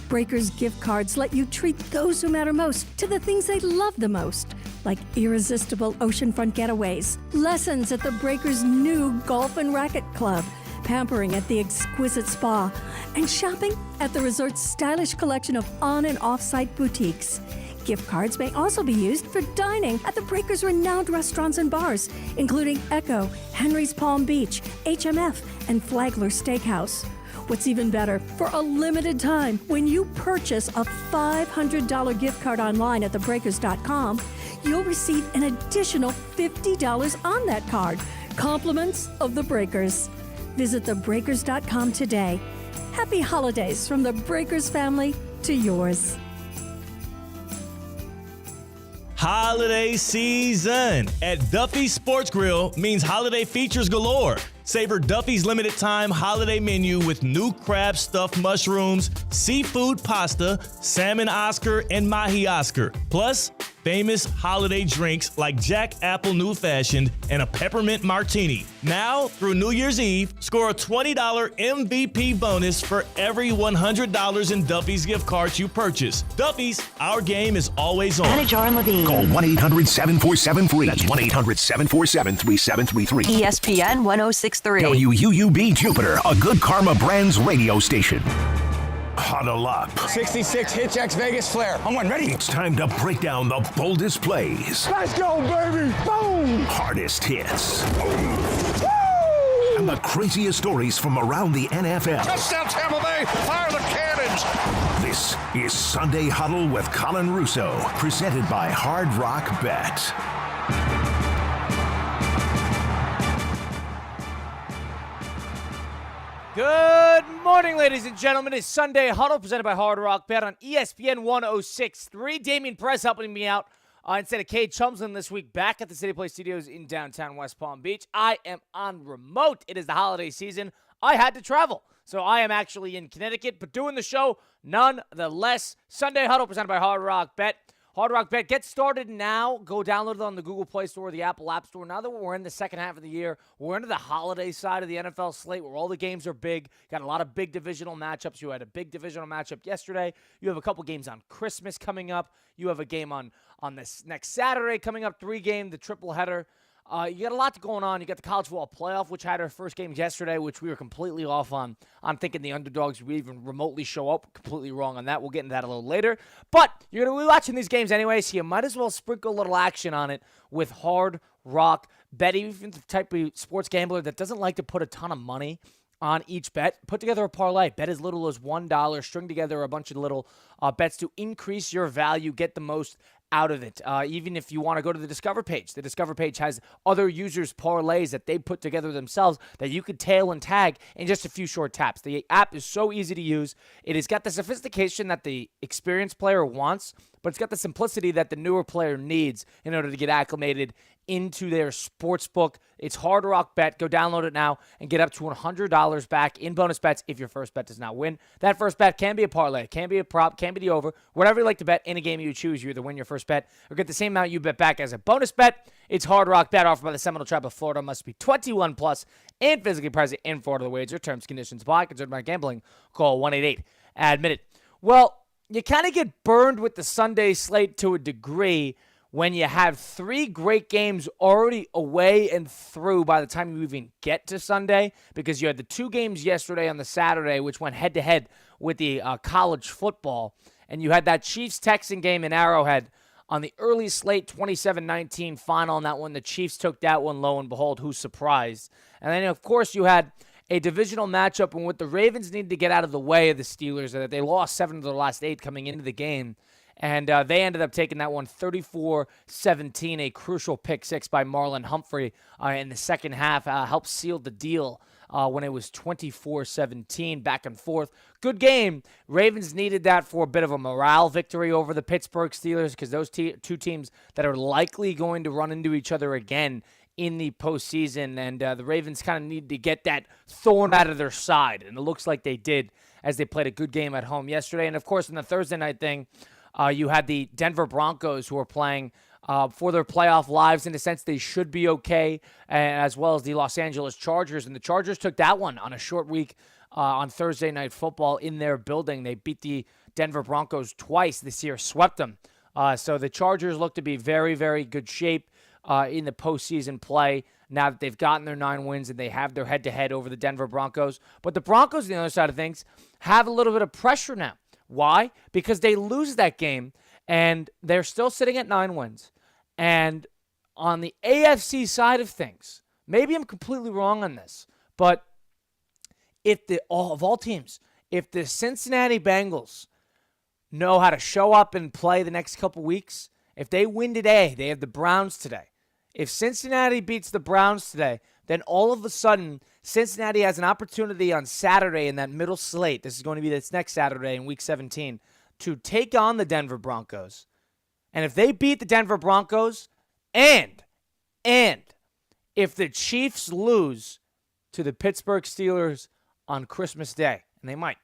Breakers gift cards let you treat those who matter most to the things they love the most, like irresistible oceanfront getaways, lessons at the Breakers' new Golf and Racket Club, pampering at the exquisite spa, and shopping at the resort's stylish collection of on- and off-site boutiques. Gift cards may also be used for dining at the Breakers' renowned restaurants and bars, including Echo, Henry's Palm Beach, HMF, and Flagler Steakhouse. What's even better, for a limited time, when you purchase a $500 gift card online at thebreakers.com, you'll receive an additional $50 on that card. Compliments of the Breakers. Visit thebreakers.com today. Happy holidays from the Breakers family to yours. Holiday season at Duffy's Sports Grill means holiday features galore. Savor Duffy's limited time holiday menu with new crab stuffed mushrooms, seafood pasta, salmon Oscar, and mahi Oscar. Plus, famous holiday drinks like Jack Apple New Fashioned and a peppermint martini. Now, through New Year's Eve, score a $20 MVP bonus for every $100 in Duffy's gift cards you purchase. Duffy's, our game is always on. Anajar and Levine. Call 1-800-747-FREE. That's 1-800-747-3733. ESPN 1063. WUUB Jupiter, a Good Karma Brands radio station. Huddle up. 66 Hitchx Vegas Flare. I'm one ready. It's time to break down the boldest plays. Let's go, baby. Boom. Hardest hits. Woo! And the craziest stories from around the NFL. Touchdown, Tampa Bay. Fire the cannons. This is Sunday Huddle with Colin Russo, presented by Hard Rock Bet. Good morning, ladies and gentlemen. It's Sunday Huddle presented by Hard Rock Bet on ESPN 1063. Damian Perez helping me out instead of Cade Chumslin this week back at the City Play Studios in downtown West Palm Beach. I am on remote. It is the holiday season. I had to travel, so I am actually in Connecticut, but doing the show nonetheless. Sunday Huddle presented by Hard Rock Bet. Hard Rock Bet, get started now. Go download it on the Google Play Store or the Apple App Store. Now that we're in the second half of the year, we're into the holiday side of the NFL slate where all the games are big. Got a lot of big divisional matchups. You had a big divisional matchup yesterday. You have a couple games on Christmas coming up. You have a game on this next Saturday coming up, 3-game, the triple header. You got a lot going on. You got the college football playoff, which had our first game yesterday, which we were completely off on. I'm thinking the underdogs would even remotely show up. Completely wrong on that. We'll get into that a little later. But you're going to be watching these games anyway, so you might as well sprinkle a little action on it with Hard Rock Bet. Even the type of sports gambler that doesn't like to put a ton of money on each bet, put together a parlay. Bet as little as $1. String together a bunch of little bets to increase your value, get the most out of it. Even if you want to go to the Discover page has other users' parlays that they put together themselves that you could tail and tag in just a few short taps. The app is so easy to use. It has got the sophistication that the experienced player wants, but it's got the simplicity that the newer player needs in order to get acclimated into their sports book. It's Hard Rock Bet. Go download it now and get up to $100 back in bonus bets if your first bet does not win. That first bet can be a parlay, can be a prop, can be the over, whatever you like to bet in a game you choose. You either win your first bet or get the same amount you bet back as a bonus bet. It's Hard Rock Bet, offered by the Seminole Tribe of Florida. Must be 21 plus and physically present in Florida. The wager terms, conditions apply. Concerned about gambling? Call 1-888-ADMIT-IT. Well, you kind of get burned with the Sunday slate to a degree when you have 3 great games already away and through by the time you even get to Sunday, because you had the 2 games yesterday on the Saturday, which went head-to-head with the college football, and you had that Chiefs-Texan game in Arrowhead on the early slate 27-19 final, and that one, the Chiefs took that one, lo and behold, who's surprised? And then, of course, you had a divisional matchup in which the Ravens needed to get out of the way of the Steelers, that they lost 7 of their last 8 coming into the game. And they ended up taking that one 34-17, a crucial pick six by Marlon Humphrey in the second half, helped seal the deal when it was 24-17, back and forth. Good game. Ravens needed that for a bit of a morale victory over the Pittsburgh Steelers, because those two teams that are likely going to run into each other again in the postseason, and the Ravens kind of need to get that thorn out of their side, and it looks like they did as they played a good game at home yesterday. And, of course, in the Thursday night thing, you had the Denver Broncos, who are playing for their playoff lives. In a sense, they should be okay, as well as the Los Angeles Chargers. And the Chargers took that one on a short week on Thursday Night Football in their building. They beat the Denver Broncos twice this year, swept them. So the Chargers look to be very, very good shape in the postseason play now that they've gotten their 9 wins and they have their head-to-head over the Denver Broncos. But the Broncos, on the other side of things, have a little bit of pressure now. Why? Because they lose that game, and they're still sitting at 9 wins. And on the AFC side of things, maybe I'm completely wrong on this, but if of all teams, if the Cincinnati Bengals know how to show up and play the next couple weeks, if they win today, they have the Browns today. If Cincinnati beats the Browns today, then all of a sudden, Cincinnati has an opportunity on Saturday in that middle slate. This is going to be this next Saturday in Week 17 to take on the Denver Broncos. And if they beat the Denver Broncos and if the Chiefs lose to the Pittsburgh Steelers on Christmas Day, and they might,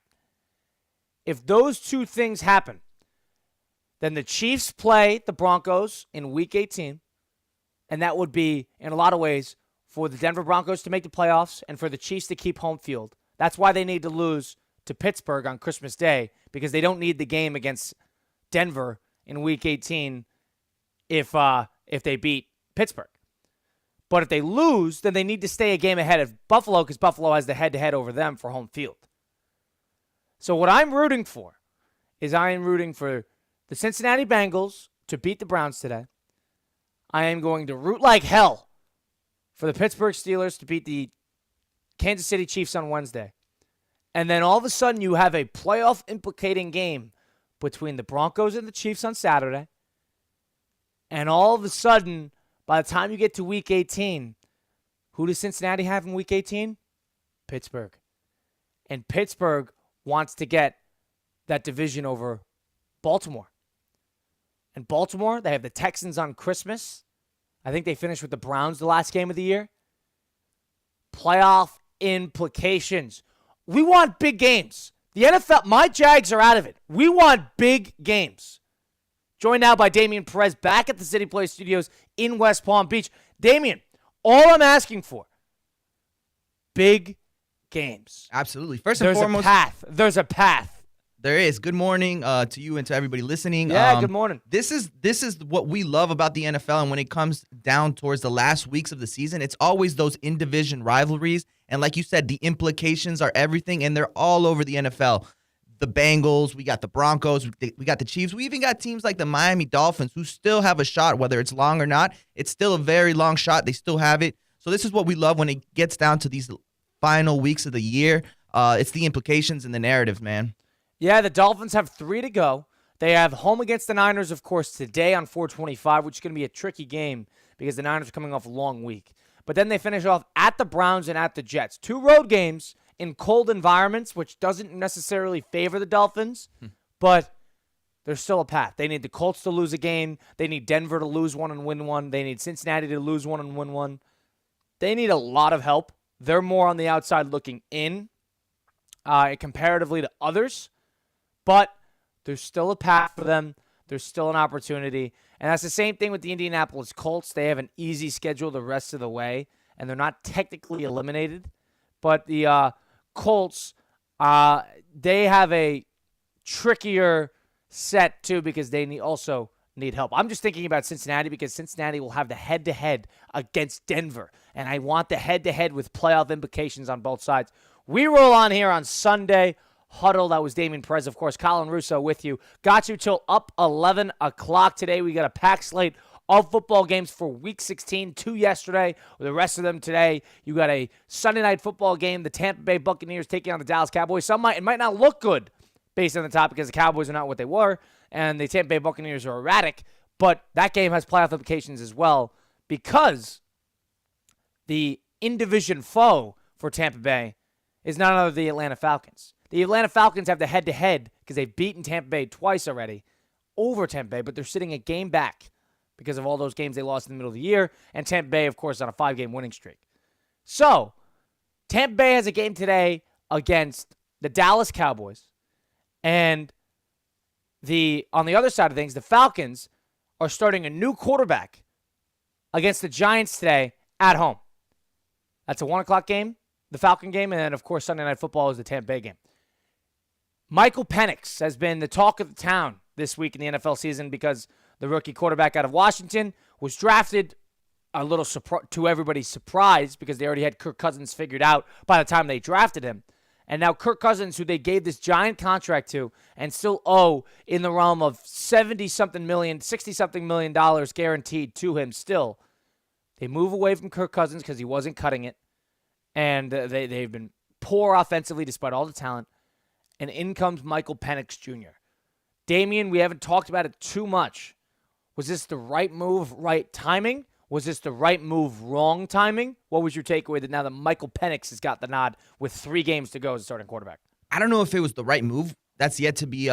if those two things happen, then the Chiefs play the Broncos in Week 18, and that would be, in a lot of ways, for the Denver Broncos to make the playoffs and for the Chiefs to keep home field. That's why they need to lose to Pittsburgh on Christmas Day, because they don't need the game against Denver in Week 18 if they beat Pittsburgh. But if they lose, then they need to stay a game ahead of Buffalo because Buffalo has the head-to-head over them for home field. So what I'm rooting for is I am rooting for the Cincinnati Bengals to beat the Browns today. I am going to root like hell for the Pittsburgh Steelers to beat the Kansas City Chiefs on Wednesday. And then all of a sudden you have a playoff implicating game between the Broncos and the Chiefs on Saturday. And all of a sudden, by the time you get to Week 18, who does Cincinnati have in Week 18? Pittsburgh. And Pittsburgh wants to get that division over Baltimore. And Baltimore, they have the Texans on Christmas. I think they finished with the Browns the last game of the year. Playoff implications. We want big games. The NFL, my Jags are out of it. We want big games. Joined now by Damian Perez back at the City Play Studios in West Palm Beach. Damian, all I'm asking for, big games. Absolutely. First and foremost, There's a path. there is. Good morning to you and to everybody listening. Yeah, good morning. This is what we love about the NFL, and when it comes down towards the last weeks of the season, it's always those in-division rivalries. And like you said, the implications are everything, and they're all over the NFL. The Bengals, we got the Broncos, we got the Chiefs. We even got teams like the Miami Dolphins who still have a shot, whether it's long or not. It's still a very long shot. They still have it. So this is what we love when it gets down to these final weeks of the year. It's the implications and the narrative, man. Yeah, the Dolphins have 3 to go. They have home against the Niners, of course, today on 425, which is going to be a tricky game because the Niners are coming off a long week. But then they finish off at the Browns and at the Jets. 2 road games in cold environments, which doesn't necessarily favor the Dolphins, but there's still a path. They need the Colts to lose a game. They need Denver to lose one and win one. They need Cincinnati to lose one and win one. They need a lot of help. They're more on the outside looking in comparatively to others, but there's still a path for them. There's still an opportunity. And that's the same thing with the Indianapolis Colts. They have an easy schedule the rest of the way, and they're not technically eliminated. But the Colts, they have a trickier set, too, because they also need help. I'm just thinking about Cincinnati because Cincinnati will have the head-to-head against Denver, and I want the head-to-head with playoff implications on both sides. We roll on here on Sunday Huddle. That was Damian Perez, of course. Colin Russo with you. Got you till up 11 o'clock today. We got a packed slate of football games for Week 16, 2 yesterday. The rest of them today. You got a Sunday night football game. The Tampa Bay Buccaneers taking on the Dallas Cowboys. It might not look good based on the top because the Cowboys are not what they were, and the Tampa Bay Buccaneers are erratic. But that game has playoff implications as well because the in-division foe for Tampa Bay is none other than the Atlanta Falcons. The Atlanta Falcons have the head-to-head because they've beaten Tampa Bay twice already over Tampa Bay, but they're sitting a game back because of all those games they lost in the middle of the year, and Tampa Bay, of course, on a 5-game winning streak. So, Tampa Bay has a game today against the Dallas Cowboys, and on the other side of things, the Falcons are starting a new quarterback against the Giants today at home. That's a 1 o'clock game. the Falcon game, and then, of course, Sunday Night Football is the Tampa Bay game. Michael Penix has been the talk of the town this week in the NFL season because the rookie quarterback out of Washington was drafted a little to everybody's surprise because they already had Kirk Cousins figured out by the time they drafted him. And now Kirk Cousins, who they gave this giant contract to and still owe in the realm of $60-something million guaranteed to him still, they move away from Kirk Cousins because he wasn't cutting it. And they've been poor offensively despite all the talent. And in comes Michael Penix Jr. Damian, we haven't talked about it too much. Was this the right move, right timing? Was this the right move, wrong timing? What was your takeaway that now that Michael Penix has got the nod with 3 games to go as a starting quarterback? I don't know if it was the right move. That's yet to be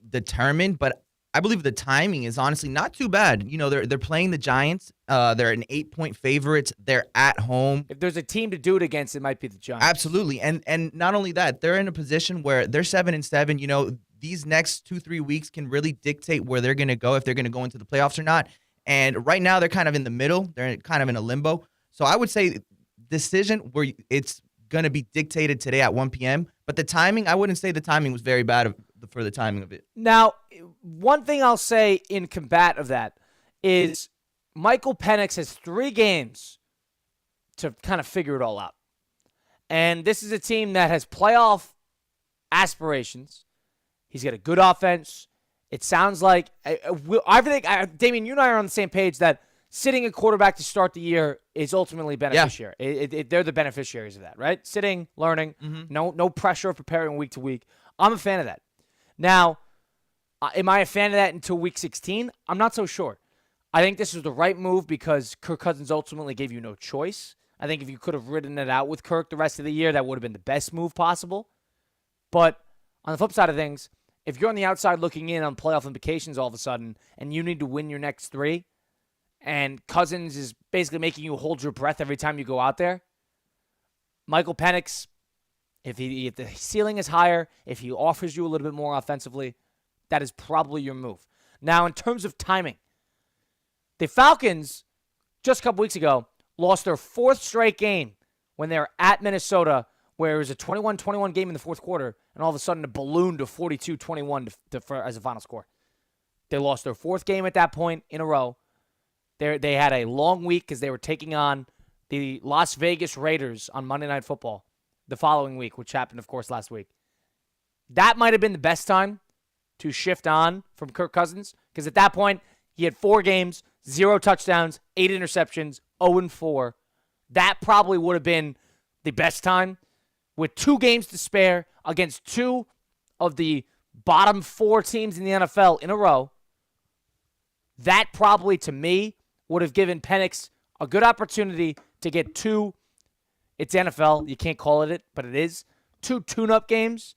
determined, but I believe the timing is honestly not too bad. You know, they're playing the Giants. They're an 8-point favorites. They're at home. If there's a team to do it against, it might be the Giants. Absolutely. And not only that, they're in a position where they're 7-7. You know, these next 2-3 weeks can really dictate where they're going to go, if they're going to go into the playoffs or not. And right now they're kind of in the middle. They're kind of in a limbo. So I would say decision where it's going to be dictated today at 1 p.m. But the timing, I wouldn't say the timing was very bad for the timing of it. Now, one thing I'll say in combat of that is Michael Penix has 3 games to kind of figure it all out. And this is a team that has playoff aspirations. He's got a good offense. It sounds like I think, Damian, you and I are on the same page that sitting a quarterback to start the year is ultimately beneficiary. Yeah. They're the beneficiaries of that, right? Sitting, learning, no pressure of preparing week to week. I'm a fan of that. Now, am I a fan of that until week 16? I'm not so sure. I think this was the right move because Kirk Cousins ultimately gave you no choice. I think if you could have ridden it out with Kirk the rest of the year, that would have been the best move possible. But on the flip side of things, if you're on the outside looking in on playoff implications all of a sudden and you need to win your next 3 and Cousins is basically making you hold your breath every time you go out there, Michael Penix, if the ceiling is higher, if he offers you a little bit more offensively, that is probably your move. Now, in terms of timing, the Falcons, just a couple weeks ago, lost their 4th straight game when they were at Minnesota, where it was a 21-21 game in the 4th quarter, and all of a sudden it ballooned to 42-21 as a final score. They lost their 4th game at that point in a row. They had a long week because they were taking on the Las Vegas Raiders on Monday Night Football the following week, which happened, of course, last week. That might have been the best time to shift on from Kirk Cousins because at that point he had 4 games, 0 touchdowns, 8 interceptions, 0-4. That probably would have been the best time. With 2 games to spare against 2 of the bottom 4 teams in the NFL in a row, that probably, to me, would have given Penix a good opportunity to get 2, it's NFL, you can't call it, but it is, 2 tune-up games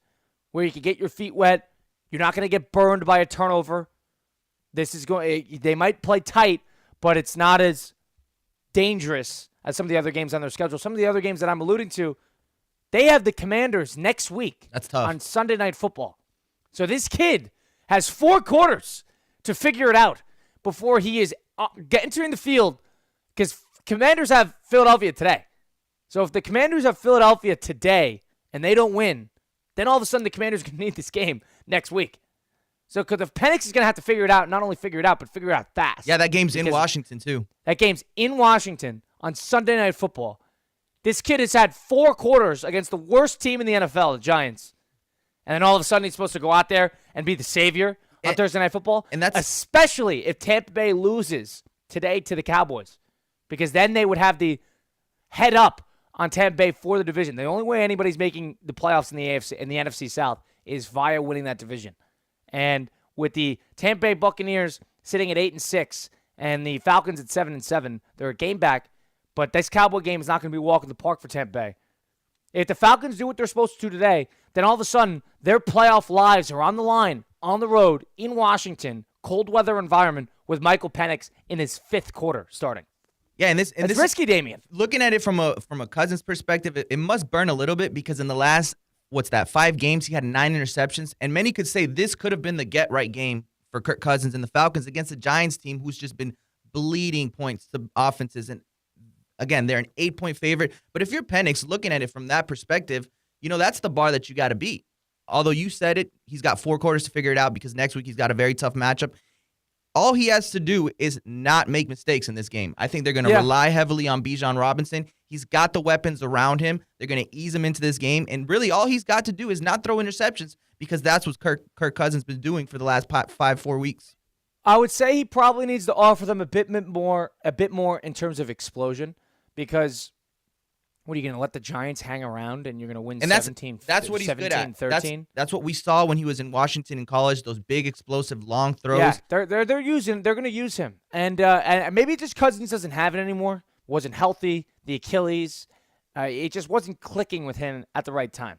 where you can get your feet wet. You're not going to get burned by a turnover. They might play tight, but it's not as dangerous as some of the other games on their schedule. Some of the other games that I'm alluding to, they have the Commanders next week. That's tough. On Sunday Night Football. So this kid has 4 quarters to figure it out before he is entering the field because Commanders have Philadelphia today. So if the Commanders have Philadelphia today and they don't win, then all of a sudden the Commanders are going to need this game next week. So because if Penix is going to have to figure it out, not only figure it out, but figure it out fast. Yeah, that game's in Washington too. That game's in Washington on Sunday Night Football. This kid has had 4 quarters against the worst team in the NFL, the Giants. And then all of a sudden he's supposed to go out there and be the savior on Thursday Night Football. And that's especially if Tampa Bay loses today to the Cowboys. Because then they would have the head up on Tampa Bay for the division. The only way anybody's making the playoffs in the AFC in the NFC South is via winning that division. And with the Tampa Bay Buccaneers sitting at 8-6 and the Falcons at 7-7, they're a game back. But this Cowboy game is not going to be a walk in the park for Tampa Bay. If the Falcons do what they're supposed to do today, then all of a sudden their playoff lives are on the line, on the road, in Washington, cold weather environment with Michael Penix in his 5th quarter starting. Yeah, and this it's risky, Damian. Looking at it from a Cousins perspective, it must burn a little bit because in the last 5 games he had 9 interceptions, and many could say this could have been the get right game for Kirk Cousins and the Falcons against a Giants team who's just been bleeding points to offenses and Again, they're an 8-point favorite. But if you're Penix, looking at it from that perspective, that's the bar that you got to beat. Although you said it, he's got 4 quarters to figure it out because next week he's got a very tough matchup. All he has to do is not make mistakes in this game. I think they're going to rely heavily on Bijan Robinson. He's got the weapons around him. They're going to ease him into this game. And really all he's got to do is not throw interceptions because that's what Kirk Cousins been doing for the last 4 weeks. I would say he probably needs to offer them a bit more in terms of explosion because what are you going to let the Giants hang around and you're going to win 17 that's what he's good at. 13? That's what we saw when he was in Washington in college, those big explosive long throws. Yeah, they're going to use him. And maybe just Cousins doesn't have it anymore. Wasn't healthy, the Achilles. It just wasn't clicking with him at the right time.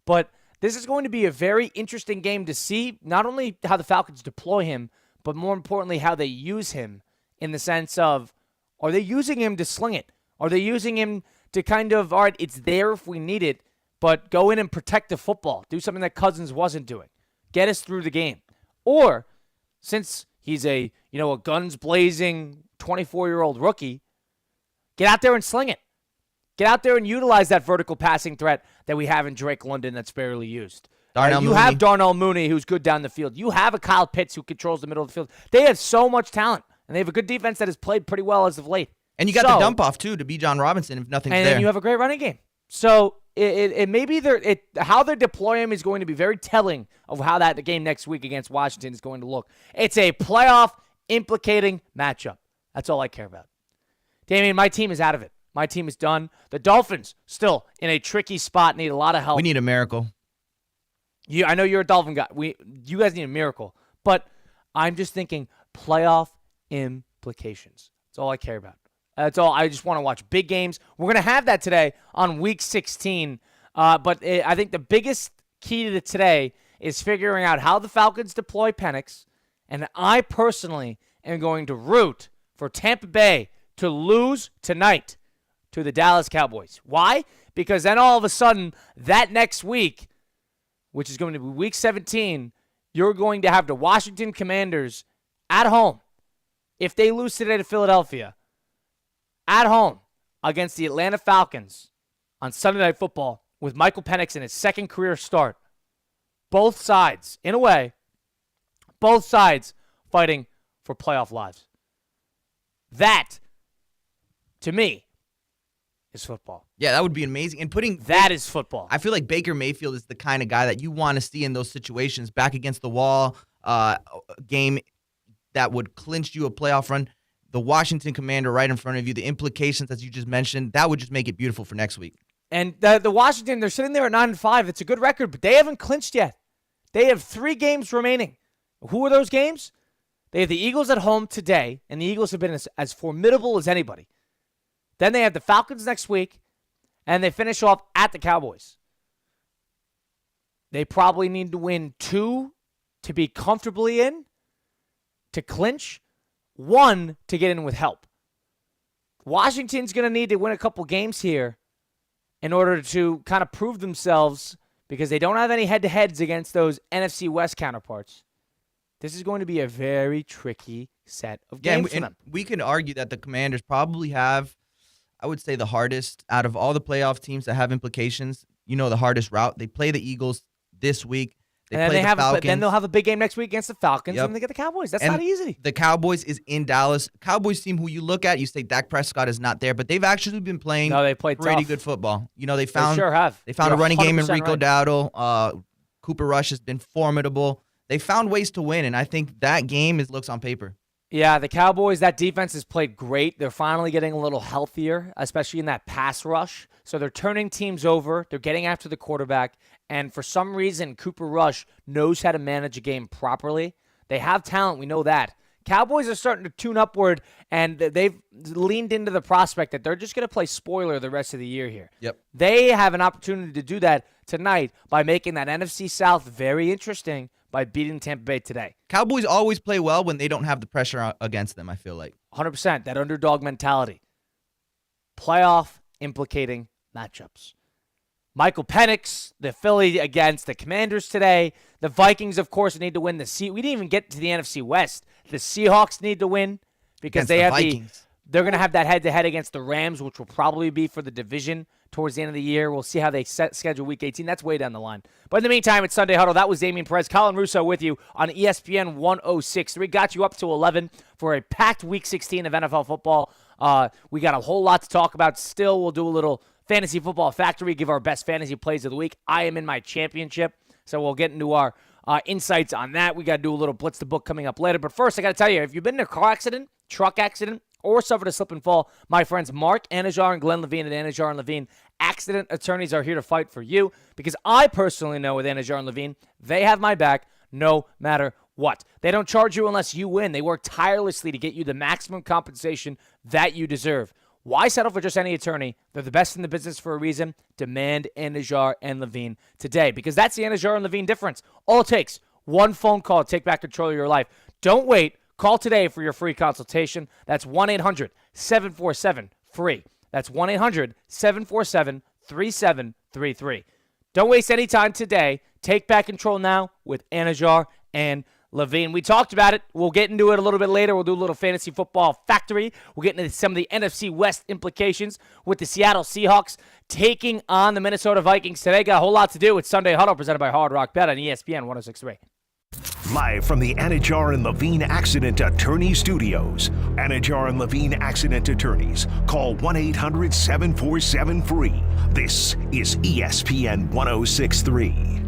But this is going to be a very interesting game to see not only how the Falcons deploy him, but more importantly how they use him in the sense of, are they using him to sling it? Are they using him to kind of, all right, it's there if we need it, but go in and protect the football. Do something that Cousins wasn't doing. Get us through the game. Or, since he's a guns-blazing 24-year-old rookie, get out there and sling it. Get out there and utilize that vertical passing threat that we have in Drake London that's barely used. You have Darnell Mooney, who's good down the field. You have a Kyle Pitts who controls the middle of the field. They have so much talent, and they have a good defense that has played pretty well as of late. And you got the dump off, too, to Bijan Robinson if nothing's there. And then you have a great running game. So it may be how they deploy him is going to be very telling of how the game next week against Washington is going to look. It's a playoff implicating matchup. That's all I care about. Damian, my team is out of it. My team is done. The Dolphins still in a tricky spot, need a lot of help. We need a miracle. I know you're a Dolphin guy. You guys need a miracle. But I'm just thinking playoff implications. That's all I care about. That's all. I just want to watch big games. We're going to have that today on Week 16. But I think the biggest key to today is figuring out how the Falcons deploy Penix. And I personally am going to root for Tampa Bay to lose tonight to the Dallas Cowboys. Why? Because then all of a sudden, that next week, which is going to be Week 17, you're going to have the Washington Commanders at home. If they lose today to Philadelphia, at home against the Atlanta Falcons on Sunday Night Football with Michael Penix in his second career start. Both sides, in a way, both sides fighting for playoff lives. That, to me, is football. Yeah, that would be amazing. And that is football. I feel like Baker Mayfield is the kind of guy that you want to see in those situations, back against the wall, game that would clinch you a playoff run. The Washington Commander right in front of you, the implications as you just mentioned, that would just make it beautiful for next week. And the Washington, they're sitting there at 9-5. It's a good record, but they haven't clinched yet. They have 3 games remaining. Who are those games? They have the Eagles at home today, and the Eagles have been as formidable as anybody. Then they have the Falcons next week, and they finish off at the Cowboys. They probably need to win 2 to be comfortably in, to clinch, 1 to get in with help. Washington's going to need to win a couple games here in order to kind of prove themselves because they don't have any head-to-heads against those NFC West counterparts. This is going to be a very tricky set of games for them. We can argue that the Commanders probably have, I would say, the hardest out of all the playoff teams that have implications. The hardest route. They play the Eagles this week. Then they'll have a big game next week against the Falcons, and they get the Cowboys. That's not easy. The Cowboys is in Dallas. Cowboys team who you look at, you say Dak Prescott is not there, but they've actually been playing pretty good football. They sure have. They found a running game in Rico Dowdle. Cooper Rush has been formidable. They found ways to win, and I think that game looks on paper. Yeah, the Cowboys, that defense has played great. They're finally getting a little healthier, especially in that pass rush. So they're turning teams over. They're getting after the quarterback. And for some reason, Cooper Rush knows how to manage a game properly. They have talent. We know that. Cowboys are starting to tune upward, and they've leaned into the prospect that they're just going to play spoiler the rest of the year here. Yep. They have an opportunity to do that tonight by making that NFC South very interesting by beating Tampa Bay today. Cowboys always play well when they don't have the pressure against them, I feel like. 100%, that underdog mentality. Playoff implicating matchups. Michael Penix, the Philly against the Commanders today. The Vikings, of course, need to win the We didn't even get to the NFC West. The Seahawks need to win because they have They're going to have that head-to-head against the Rams, which will probably be for the division towards the end of the year. We'll see how they schedule Week 18. That's way down the line. But in the meantime, it's Sunday Huddle. That was Damian Perez. Colin Russo with you on ESPN 106.3. Got you up to 11 for a packed Week 16 of NFL football. We got a whole lot to talk about. Still, we'll do a little Fantasy Football Factory, give our best fantasy plays of the week. I am in my championship, so we'll get into our insights on that. We got to do a little Blitz the Book coming up later. But first, I got to tell you, if you've been in a car accident, truck accident, or suffered a slip and fall, my friends Mark Anajar and Glenn Levine at Anajar and Levine Accident Attorneys are here to fight for you, because I personally know with Anajar and Levine, they have my back no matter what. They don't charge you unless you win. They work tirelessly to get you the maximum compensation that you deserve. Why settle for just any attorney? They're the best in the business for a reason. Demand Anajar and Levine today, because that's the Anajar and Levine difference. All it takes, one phone call to take back control of your life. Don't wait. Call today for your free consultation. That's 1-800-747-FREE. That's 1-800-747-3733. Don't waste any time today. Take back control now with Anajar and Levine. We talked about it. We'll get into it a little bit later. We'll do a little Fantasy Football Factory. We'll get into some of the NFC West implications with the Seattle Seahawks taking on the Minnesota Vikings today. Got a whole lot to do with Sunday Huddle presented by Hard Rock Bet on ESPN 106.3. Live from the Anajar and Levine Accident Attorney Studios. Anajar and Levine Accident Attorneys. Call 1-800-747-FREE. This is ESPN 106.3.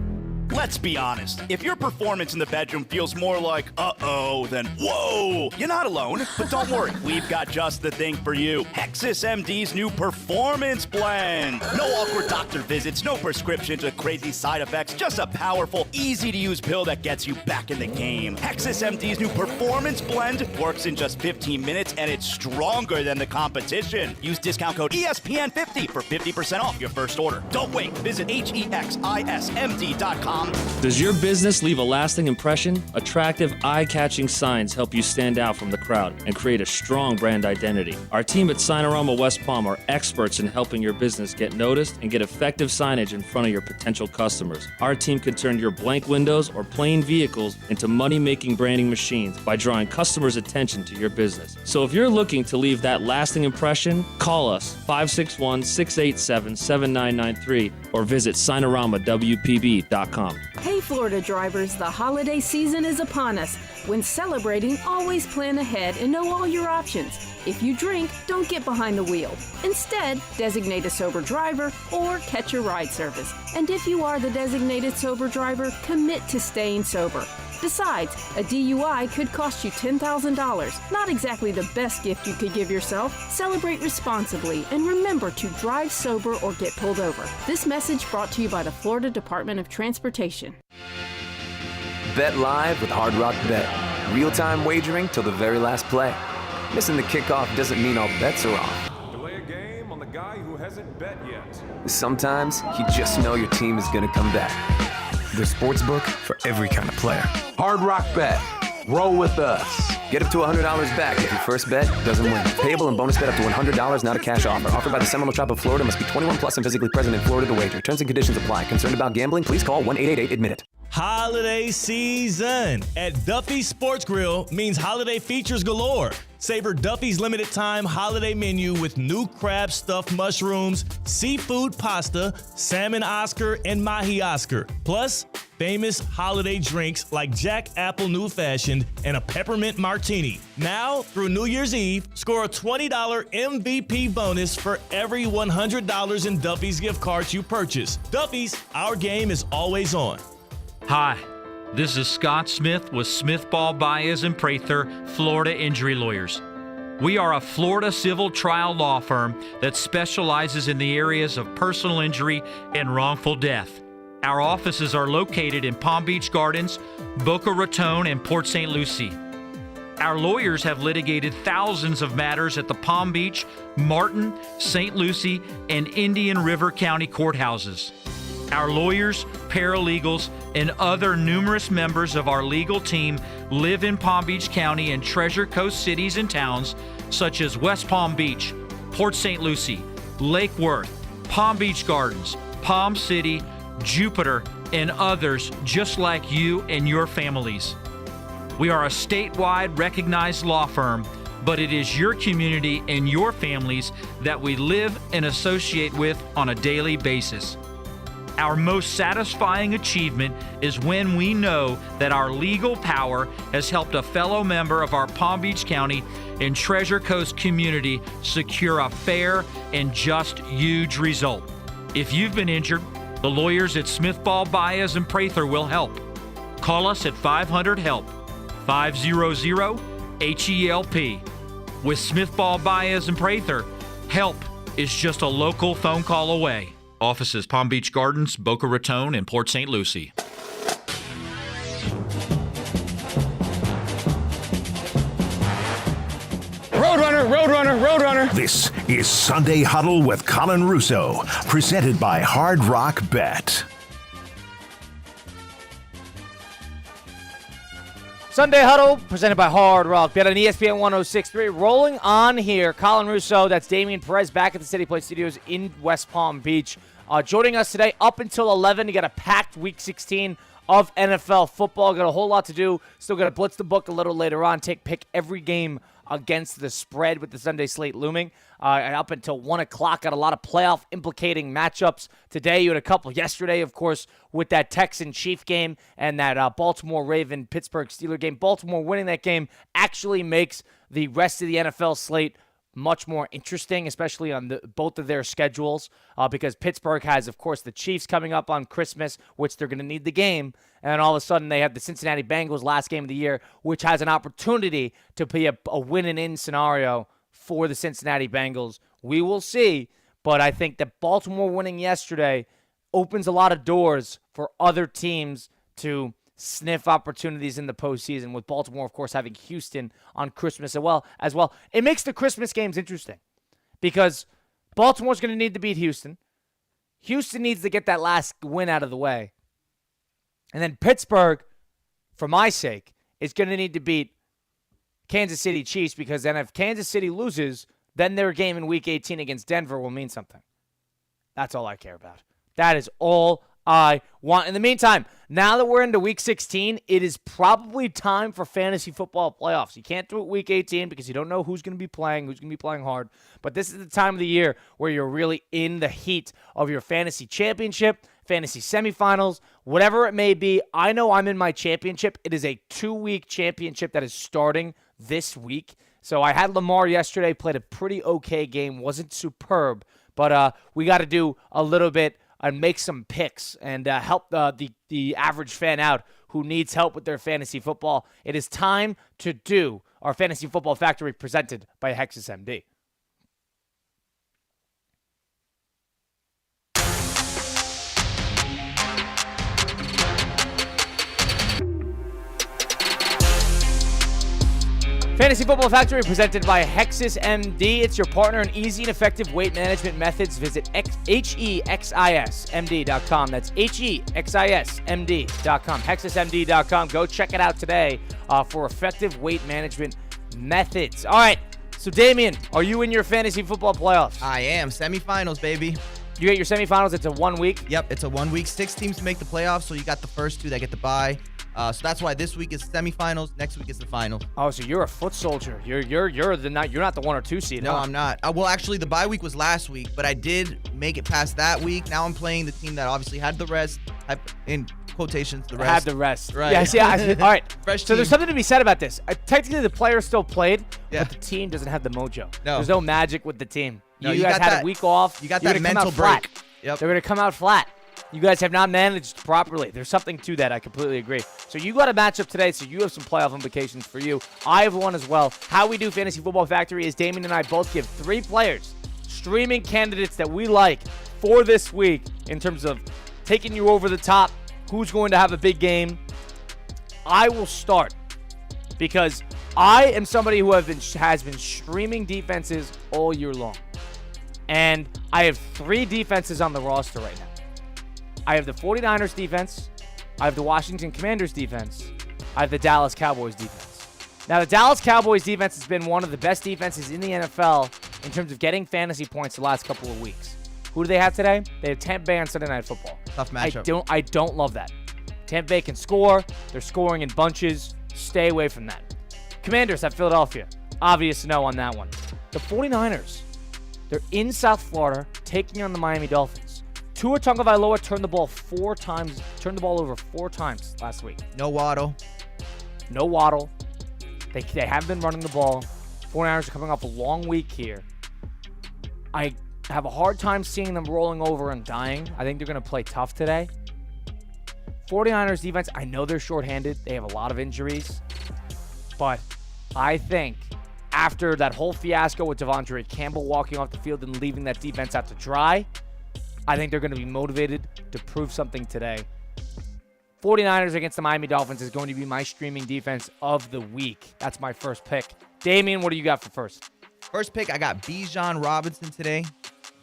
Let's be honest. If your performance in the bedroom feels more like uh-oh than whoa, you're not alone. But don't worry, we've got just the thing for you. Hexus MD's new Performance Blend. No awkward doctor visits, no prescriptions or crazy side effects, just a powerful, easy-to-use pill that gets you back in the game. Hexus MD's new Performance Blend works in just 15 minutes, and it's stronger than the competition. Use discount code ESPN50 for 50% off your first order. Don't wait. Visit HEXISMD.com. Does your business leave a lasting impression? Attractive, eye-catching signs help you stand out from the crowd and create a strong brand identity. Our team at Signorama West Palm are experts in helping your business get noticed and get effective signage in front of your potential customers. Our team can turn your blank windows or plain vehicles into money-making branding machines by drawing customers' attention to your business. So if you're looking to leave that lasting impression, call us 561-687-7993 or visit SignoramawPB.com. Hey Florida drivers, the holiday season is upon us. When celebrating, always plan ahead and know all your options. If you drink, don't get behind the wheel. Instead, designate a sober driver or catch a ride service. And if you are the designated sober driver, commit to staying sober. Besides, a DUI could cost you $10,000. Not exactly the best gift you could give yourself. Celebrate responsibly and remember to drive sober or get pulled over. This message brought to you by the Florida Department of Transportation. Bet live with Hard Rock Bet. Real-time wagering till the very last play. Missing the kickoff doesn't mean all bets are off. Delay a game on the guy who hasn't bet yet. Sometimes you just know your team is going to come back. The sportsbook for every kind of player. Hard Rock Bet. Roll with us. Get up to $100 back if your first bet doesn't win. Payable and bonus bet up to $100, not a cash offer. Offered by the Seminole Tribe of Florida. Must be 21 plus and physically present in Florida to wager. Terms and conditions apply. Concerned about gambling? Please call 1-888-ADMIT-IT. Holiday season at Duffy's Sports Grill means holiday features galore. Savor Duffy's limited time holiday menu with new crab stuffed mushrooms, seafood pasta, salmon Oscar, and mahi Oscar. Plus, famous holiday drinks like Jack Apple New Fashioned and a peppermint martini. Now, through New Year's Eve, score a $20 MVP bonus for every $100 in Duffy's gift cards you purchase. Duffy's, our game is always on. Hi, this is Scott Smith with Smith Ball Baez and Prather, Florida Injury Lawyers. We are a Florida civil trial law firm that specializes in the areas of personal injury and wrongful death. Our offices are located in Palm Beach Gardens, Boca Raton, and Port St. Lucie. Our lawyers have litigated thousands of matters at the Palm Beach, Martin, St. Lucie, and Indian River County courthouses. Our lawyers, paralegals, and other numerous members of our legal team live in Palm Beach County and Treasure Coast cities and towns such as West Palm Beach, Port St. Lucie, Lake Worth, Palm Beach Gardens, Palm City, Jupiter, and others just like you and your families. We are a statewide recognized law firm but it is your community and your families that we live and associate with on a daily basis. Our most satisfying achievement is when we know that our legal power has helped a fellow member of our Palm Beach County and Treasure Coast community secure a fair and just huge result. If you've been injured, the lawyers at Smith, Ball, Baez, and Prather will help. Call us at 500-HELP, 500-HELP. With Smith, Ball, Baez, and Prather, help is just a local phone call away. Offices Palm Beach Gardens, Boca Raton, and Port St. Lucie. Roadrunner, Roadrunner, Roadrunner. This is Sunday Huddle with Colin Russo, presented by Hard Rock Bet. Sunday Huddle, presented by Hard Rock Bet on ESPN 106.3. Rolling on here, Colin Russo, that's Damian Perez back at the City Play Studios in West Palm Beach. Joining us today up until 11 to get a packed Week 16 of NFL football. Got a whole lot to do. Still got to blitz the book a little later on. Pick every game against the spread with the Sunday slate looming. And up until 1 o'clock, got a lot of playoff implicating matchups. Today, you had a couple. Yesterday, of course, with that Texan-Chief game and that Baltimore-Raven-Pittsburgh Steeler game. Baltimore winning that game actually makes the rest of the NFL slate much more interesting, especially on both of their schedules, because Pittsburgh has, of course, the Chiefs coming up on Christmas, which they're going to need the game, and all of a sudden they have the Cincinnati Bengals last game of the year, which has an opportunity to be a win-and-in scenario for the Cincinnati Bengals. We will see, but I think that Baltimore winning yesterday opens a lot of doors for other teams to sniff opportunities in the postseason, with Baltimore, of course, having Houston on Christmas as well. It makes the Christmas games interesting because Baltimore's going to need to beat Houston. Houston needs to get that last win out of the way. And then Pittsburgh, for my sake, is going to need to beat Kansas City Chiefs, because then if Kansas City loses, then their game in Week 18 against Denver will mean something. That's all I care about. That is all I want. In the meantime, now that we're into Week 16, it is probably time for fantasy football playoffs. You can't do it Week 18 because you don't know who's going to be playing hard. But this is the time of the year where you're really in the heat of your fantasy championship, fantasy semifinals, whatever it may be. I know I'm in my championship. It is a 2-week championship that is starting this week. So I had Lamar yesterday, played a pretty okay game, wasn't superb, but we got to do a little bit and make some picks and help the average fan out who needs help with their fantasy football. It is time to do our Fantasy Football Factory presented by Hexus MD. Fantasy Football Factory presented by Hexus MD. It's your partner in easy and effective weight management methods. Visit HEXISMD.com. That's HEXISMD.com. HexusMD.com. Go check it out today for effective weight management methods. All right. So, Damian, are you in your fantasy football playoffs? I am. Semifinals, baby. You get your semifinals. It's a 1 week? Yep, it's a 1 week. 6 teams make the playoffs, so you got the first 2 that get the bye. So that's why this week is semifinals. Next week is the final. Oh, so you're a foot soldier. You're not the 1 or 2 seed. No, huh? I'm not. Well, actually, the bye week was last week, but I did make it past that week. Now I'm playing the team that obviously had the rest. In quotations, the rest. Had the rest. Right. Yes, yeah. All right. Fresh so team. there's something to be said about this. Technically, the player still played, but the team doesn't have the mojo. No. There's no magic with the team. No, you guys got had that, a week off. You got You're that gonna come mental out flat. break. Yep. They're going to come out flat. You guys have not managed properly. There's something to that. I completely agree. So you got a matchup today, so you have some playoff implications for you. I have one as well. How we do Fantasy Football Factory is Damien and I both give 3 players, streaming candidates that we like for this week in terms of taking you over the top, who's going to have a big game. I will start because I am somebody who has been streaming defenses all year long. And I have 3 defenses on the roster right now. I have the 49ers defense, I have the Washington Commanders defense, I have the Dallas Cowboys defense. Now, the Dallas Cowboys defense has been one of the best defenses in the NFL in terms of getting fantasy points the last couple of weeks. Who do they have today? They have Tampa Bay on Sunday Night Football. Tough matchup. I don't love that. Tampa Bay can score. They're scoring in bunches. Stay away from that. Commanders have Philadelphia. obvious no on that one. The 49ers, they're in South Florida taking on the Miami Dolphins. Tua Tagovailoa turned the ball over 4 times last week. No Waddle. No Waddle. They haven't been running the ball. 49ers are coming off a long week here. I have a hard time seeing them rolling over and dying. I think they're going to play tough today. 49ers defense, I know they're shorthanded. They have a lot of injuries. But I think after that whole fiasco with Devondre Campbell walking off the field and leaving that defense out to dry, I think they're going to be motivated to prove something today. 49ers against the Miami Dolphins is going to be my streaming defense of the week. That's my first pick. Damien, what do you got for first? First pick, I got Bijan Robinson today.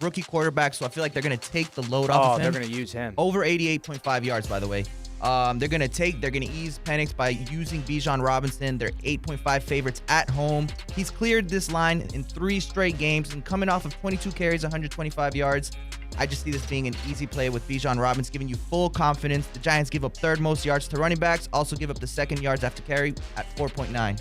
Rookie quarterback, so I feel like they're going to take the load off of him. They're going to use him. Over 88.5 yards, by the way. They're going to ease Penix by using Bijan Robinson. They're 8.5 favorites at home. He's cleared this line in 3 straight games and coming off of 22 carries, 125 yards. I just see this being an easy play with Bijan Robinson, giving you full confidence. The Giants give up 3rd most yards to running backs, also give up the 2nd yards after carry at 4.9.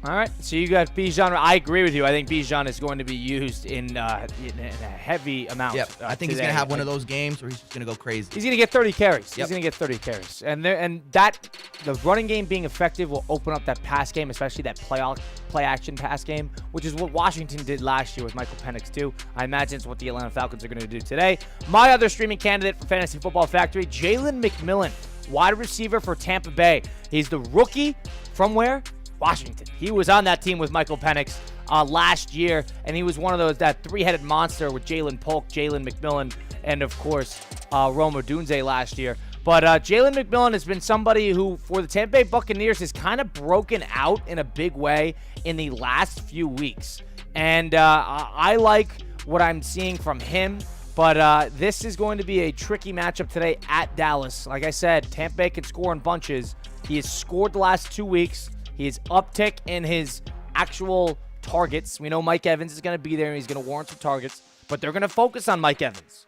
All right, so you got Bijan. I agree with you. I think Bijan is going to be used in a heavy amount. Yep, I think he's going to have one of those games where he's just going to go crazy. He's going to get 30 carries. Yep. He's going to get 30 carries. And the running game being effective will open up that pass game, especially that play-action pass game, which is what Washington did last year with Michael Penix too. I imagine it's what the Atlanta Falcons are going to do today. My other streaming candidate for Fantasy Football Factory, Jalen McMillan, wide receiver for Tampa Bay. He's the rookie from where? Washington. He was on that team with Michael Penix last year, and he was one of that 3-headed monster with Jalen Polk, Jalen McMillan, and of course Rome Odunze last year. But Jalen McMillan has been somebody who, for the Tampa Bay Buccaneers, has kind of broken out in a big way in the last few weeks. And I like what I'm seeing from him. But this is going to be a tricky matchup today at Dallas. Like I said, Tampa Bay can score in bunches. He has scored the last 2 weeks. He has uptick in his actual targets. We know Mike Evans is going to be there, and he's going to warrant some targets. But they're going to focus on Mike Evans.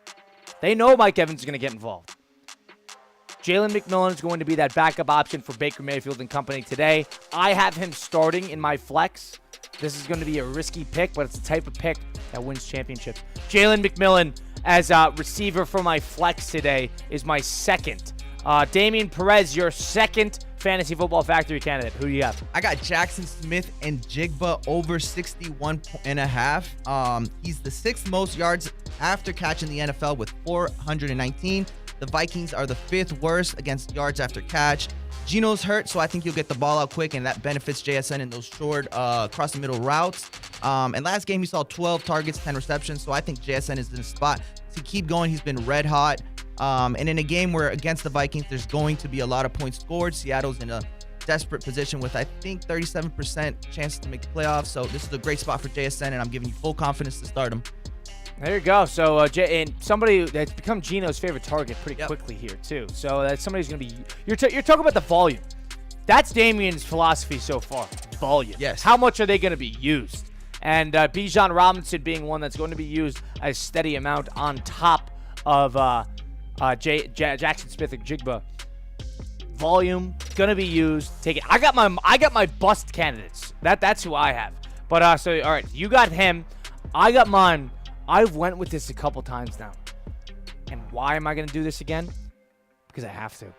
They know Mike Evans is going to get involved. Jalen McMillan is going to be that backup option for Baker Mayfield and company today. I have him starting in my flex. This is going to be a risky pick, but it's the type of pick that wins championships. Jalen McMillan as a receiver for my flex today is my second. Damian Perez, your second Fantasy Football Factory candidate. Who do you have? I got Jackson Smith and Jigba over 61.5. He's the 6th most yards after catch in the NFL with 419. The Vikings are the 5th worst against yards after catch. Geno's hurt, so I think he'll get the ball out quick, and that benefits JSN in those short across-the-middle routes. And last game, he saw 12 targets, 10 receptions, so I think JSN is in the spot to keep going. He's been red hot. And in a game where against the Vikings, there's going to be a lot of points scored. Seattle's in a desperate position with, I think, 37% chance to make the playoffs. So this is a great spot for JSN, and I'm giving you full confidence to start him. There you go. So and somebody that's become Geno's favorite target pretty quickly here too. So that's somebody who's going to be. You're talking about the volume. That's Damien's philosophy so far. Volume. Yes. How much are they going to be used? And Bijan Robinson being one that's going to be used a steady amount on top of Jackson Smith and Jigba. Volume going to be used. Take it. I got my bust candidates. That's who I have. But so all right, you got him. I got mine. I've went with this a couple times now. And why am I going to do this again? Because I have to.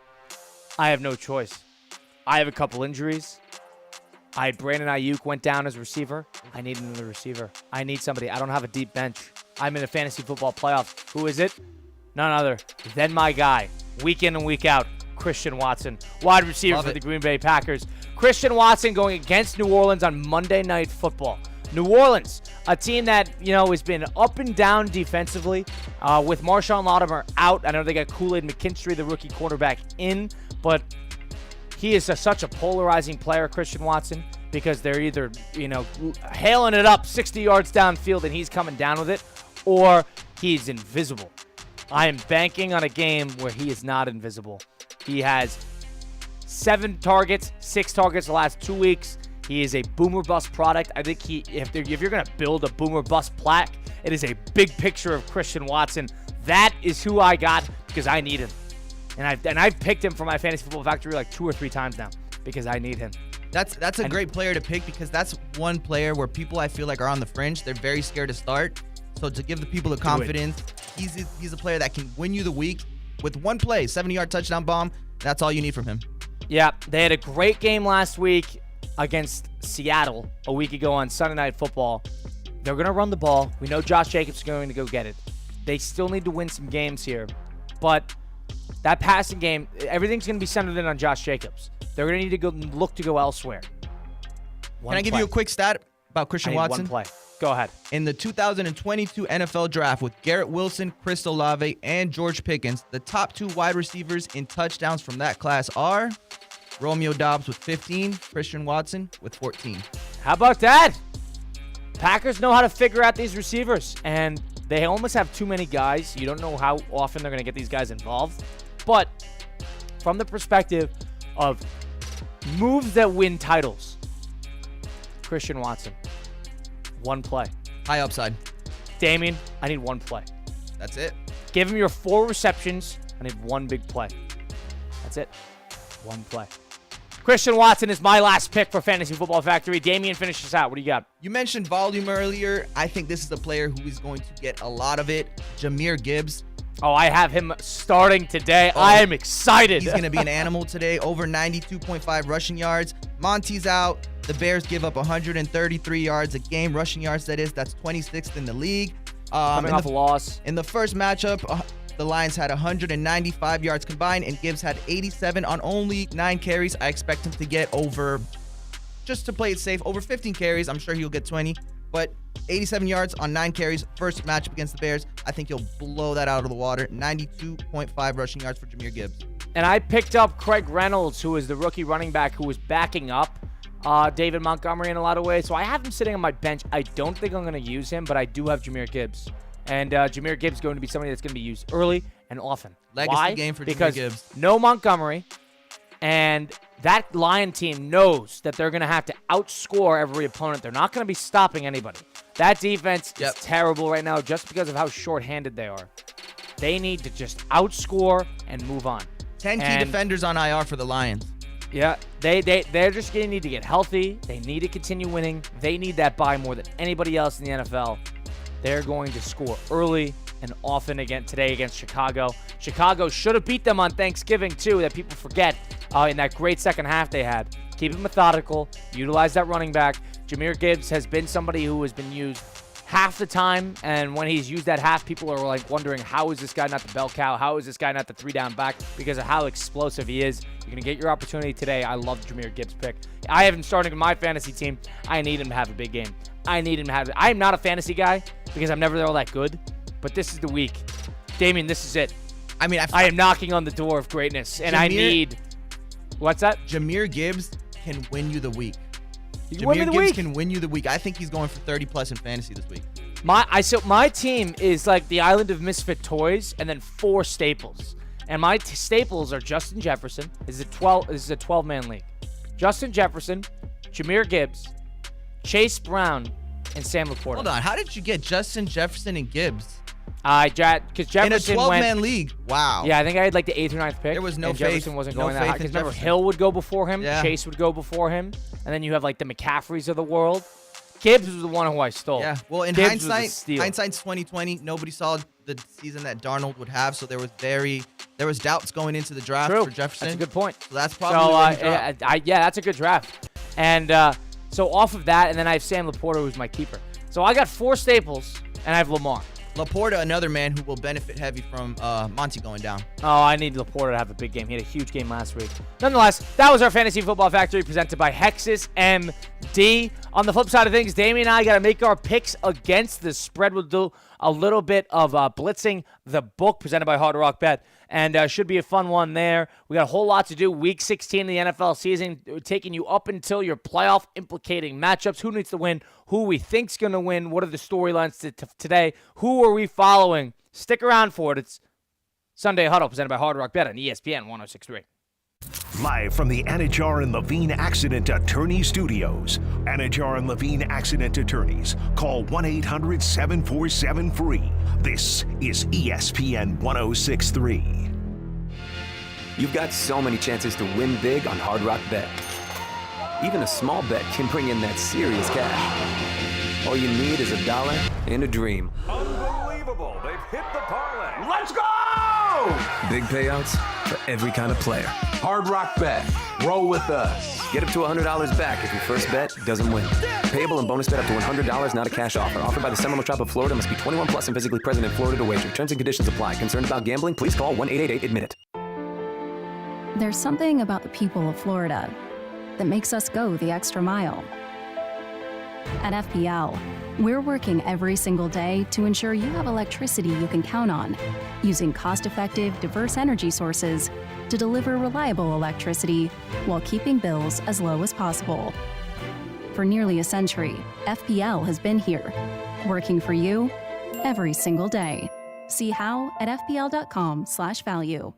I have no choice. I have a couple injuries. Brandon Ayuk went down as a receiver. I need another receiver. I need somebody. I don't have a deep bench. I'm in a fantasy football playoff. Who is it? None other than my guy. Week in and week out, Christian Watson. Wide receiver for the Green Bay Packers. Christian Watson going against New Orleans on Monday Night Football. New Orleans, a team that, has been up and down defensively with Marshawn Lattimore out. I know they got Kool-Aid McKinstry, the rookie quarterback, in, but he is such a polarizing player, Christian Watson, because they're either, hailing it up 60 yards downfield and he's coming down with it, or he's invisible. I am banking on a game where he is not invisible. He has 7 targets, 6 targets the last 2 weeks. He is a boomer bust product. I think if you're going to build a boomer bust plaque, it is a big picture of Christian Watson. That is who I got because I need him. And I've picked him for my Fantasy Football Factory like 2 or 3 times now because I need him. That's a great player to pick because that's one player where people I feel like are on the fringe. They're very scared to start. So to give the people the confidence, he's a player that can win you the week with one play, 70-yard touchdown bomb. That's all you need from him. Yeah, they had a great game last week against Seattle a week ago on Sunday Night Football. They're going to run the ball. We know Josh Jacobs is going to go get it. They still need to win some games here. But that passing game, everything's going to be centered in on Josh Jacobs. They're going to need to look to go elsewhere. Can I give you a quick stat about Christian Watson? One play. Go ahead. In the 2022 NFL Draft with Garrett Wilson, Chris Olave, and George Pickens, the top 2 wide receivers in touchdowns from that class are Romeo Doubs with 15, Christian Watson with 14. How about that? Packers know how to figure out these receivers, and they almost have too many guys. You don't know how often they're going to get these guys involved. But from the perspective of moves that win titles, Christian Watson, one play. High upside. Damien, I need one play. That's it. Give him your 4 receptions. I need one big play. That's it. One play. Christian Watson is my last pick for Fantasy Football Factory. Damien, finish this out. What do you got? You mentioned volume earlier. I think this is a player who is going to get a lot of it. Jahmyr Gibbs. Oh, I have him starting today. I am excited. He's going to be an animal today. Over 92.5 rushing yards. Monty's out. The Bears give up 133 yards a game. Rushing yards, that is. That's 26th in the league. Coming off a loss. In the first matchup, the Lions had 195 yards combined, and Gibbs had 87 on only 9 carries. I expect him to get over, just to play it safe, over 15 carries. I'm sure he'll get 20, but 87 yards on 9 carries. First matchup against the Bears. I think he'll blow that out of the water. 92.5 rushing yards for Jahmyr Gibbs. And I picked up Craig Reynolds, who is the rookie running back who was backing up David Montgomery in a lot of ways. So I have him sitting on my bench. I don't think I'm going to use him, but I do have Jahmyr Gibbs. And Jahmyr Gibbs is going to be somebody that's going to be used early and often. Legacy game for Jahmyr Gibbs. No Montgomery, and that Lion team knows that they're going to have to outscore every opponent. They're not going to be stopping anybody. That defense is terrible right now just because of how shorthanded they are. They need to just outscore and move on. 10 key defenders on IR for the Lions. Yeah, they're just going to need to get healthy. They need to continue winning. They need that bye more than anybody else in the NFL. They're going to score early and often again today against Chicago. Chicago should have beat them on Thanksgiving, too, that people forget in that great second half they had. Keep it methodical. Utilize that running back. Jahmyr Gibbs has been somebody who has been used half the time, and when he's used that half, people are like wondering, how is this guy not the bell cow? How is this guy not the 3-down back? Because of how explosive he is. You're going to get your opportunity today. I love Jahmyr Gibbs' pick. I have him starting in my fantasy team. I need him to have a big game. I need him to have it. I am not a fantasy guy because I'm never all that good, but this is the week. Damien, this is it. I mean, I am knocking on the door of greatness, and I need... What's that? Jahmyr Gibbs can win you the week. Jahmyr Gibbs can win you the week. I think he's going for 30-plus in fantasy this week. My team is like the island of misfit toys and then 4 staples. And my staples are Justin Jefferson. This is a 12-man league. Justin Jefferson, Jahmyr Gibbs, Chase Brown, and Sam Laporta. Hold on. How did you get Justin Jefferson and Gibbs? Because Jefferson in a 12-man league. Wow. Yeah, I think I had like the 8th or 9th pick. There was no and faith. Jefferson wasn't going no that high. faith in Because remember, Jefferson. Hill would go before him. Yeah. Chase would go before him. And then you have like the McCaffreys of the world. Gibbs was the one who I stole. Yeah. Well, in Gibbs hindsight's 2020. Nobody saw the season that Darnold would have, so there was doubts going into the draft for Jefferson. That's a good point. So that's probably where he dropped. yeah, that's a good draft. And so off of that, and then I have Sam Laporta, who's my keeper. So I got 4 staples, and I have Lamar. Laporta, another man who will benefit heavy from Monty going down. Oh, I need Laporta to have a big game. He had a huge game last week. Nonetheless, that was our Fantasy Football Factory presented by Hexus MD. On the flip side of things, Damien and I got to make our picks against the spread. We'll do a little bit of blitzing the book presented by Hard Rock Bet. And should be a fun one there. We got a whole lot to do. Week 16 of the NFL season, taking you up until your playoff implicating matchups. Who needs to win? Who we think's going to win? What are the storylines today? Who are we following? Stick around for it. It's Sunday Huddle presented by Hard Rock Bet on ESPN 106.3. Live from the Anajar and Levine Accident Attorney Studios. Anajar and Levine Accident Attorneys. Call 1-800-747-FREE. This is ESPN 106.3. You've got so many chances to win big on Hard Rock Bet. Even a small bet can bring in that serious cash. All you need is $1 and a dream. Unbelievable. They've hit the parlay. Let's go! Big payouts for every kind of player. Hard Rock Bet. Roll with us. Get up to $100 back if your first bet doesn't win. Payable and bonus bet up to $100, not a cash offer. Offered by the Seminole Tribe of Florida. Must be 21 plus and physically present in Florida to wager. Terms and conditions apply. Concerned about gambling? Please call 1-888-ADMIT-IT. There's something about the people of Florida that makes us go the extra mile. At FPL, we're working every single day to ensure you have electricity you can count on, using cost-effective, diverse energy sources to deliver reliable electricity while keeping bills as low as possible. For nearly a century, FPL has been here, working for you every single day. See how at fpl.com/value.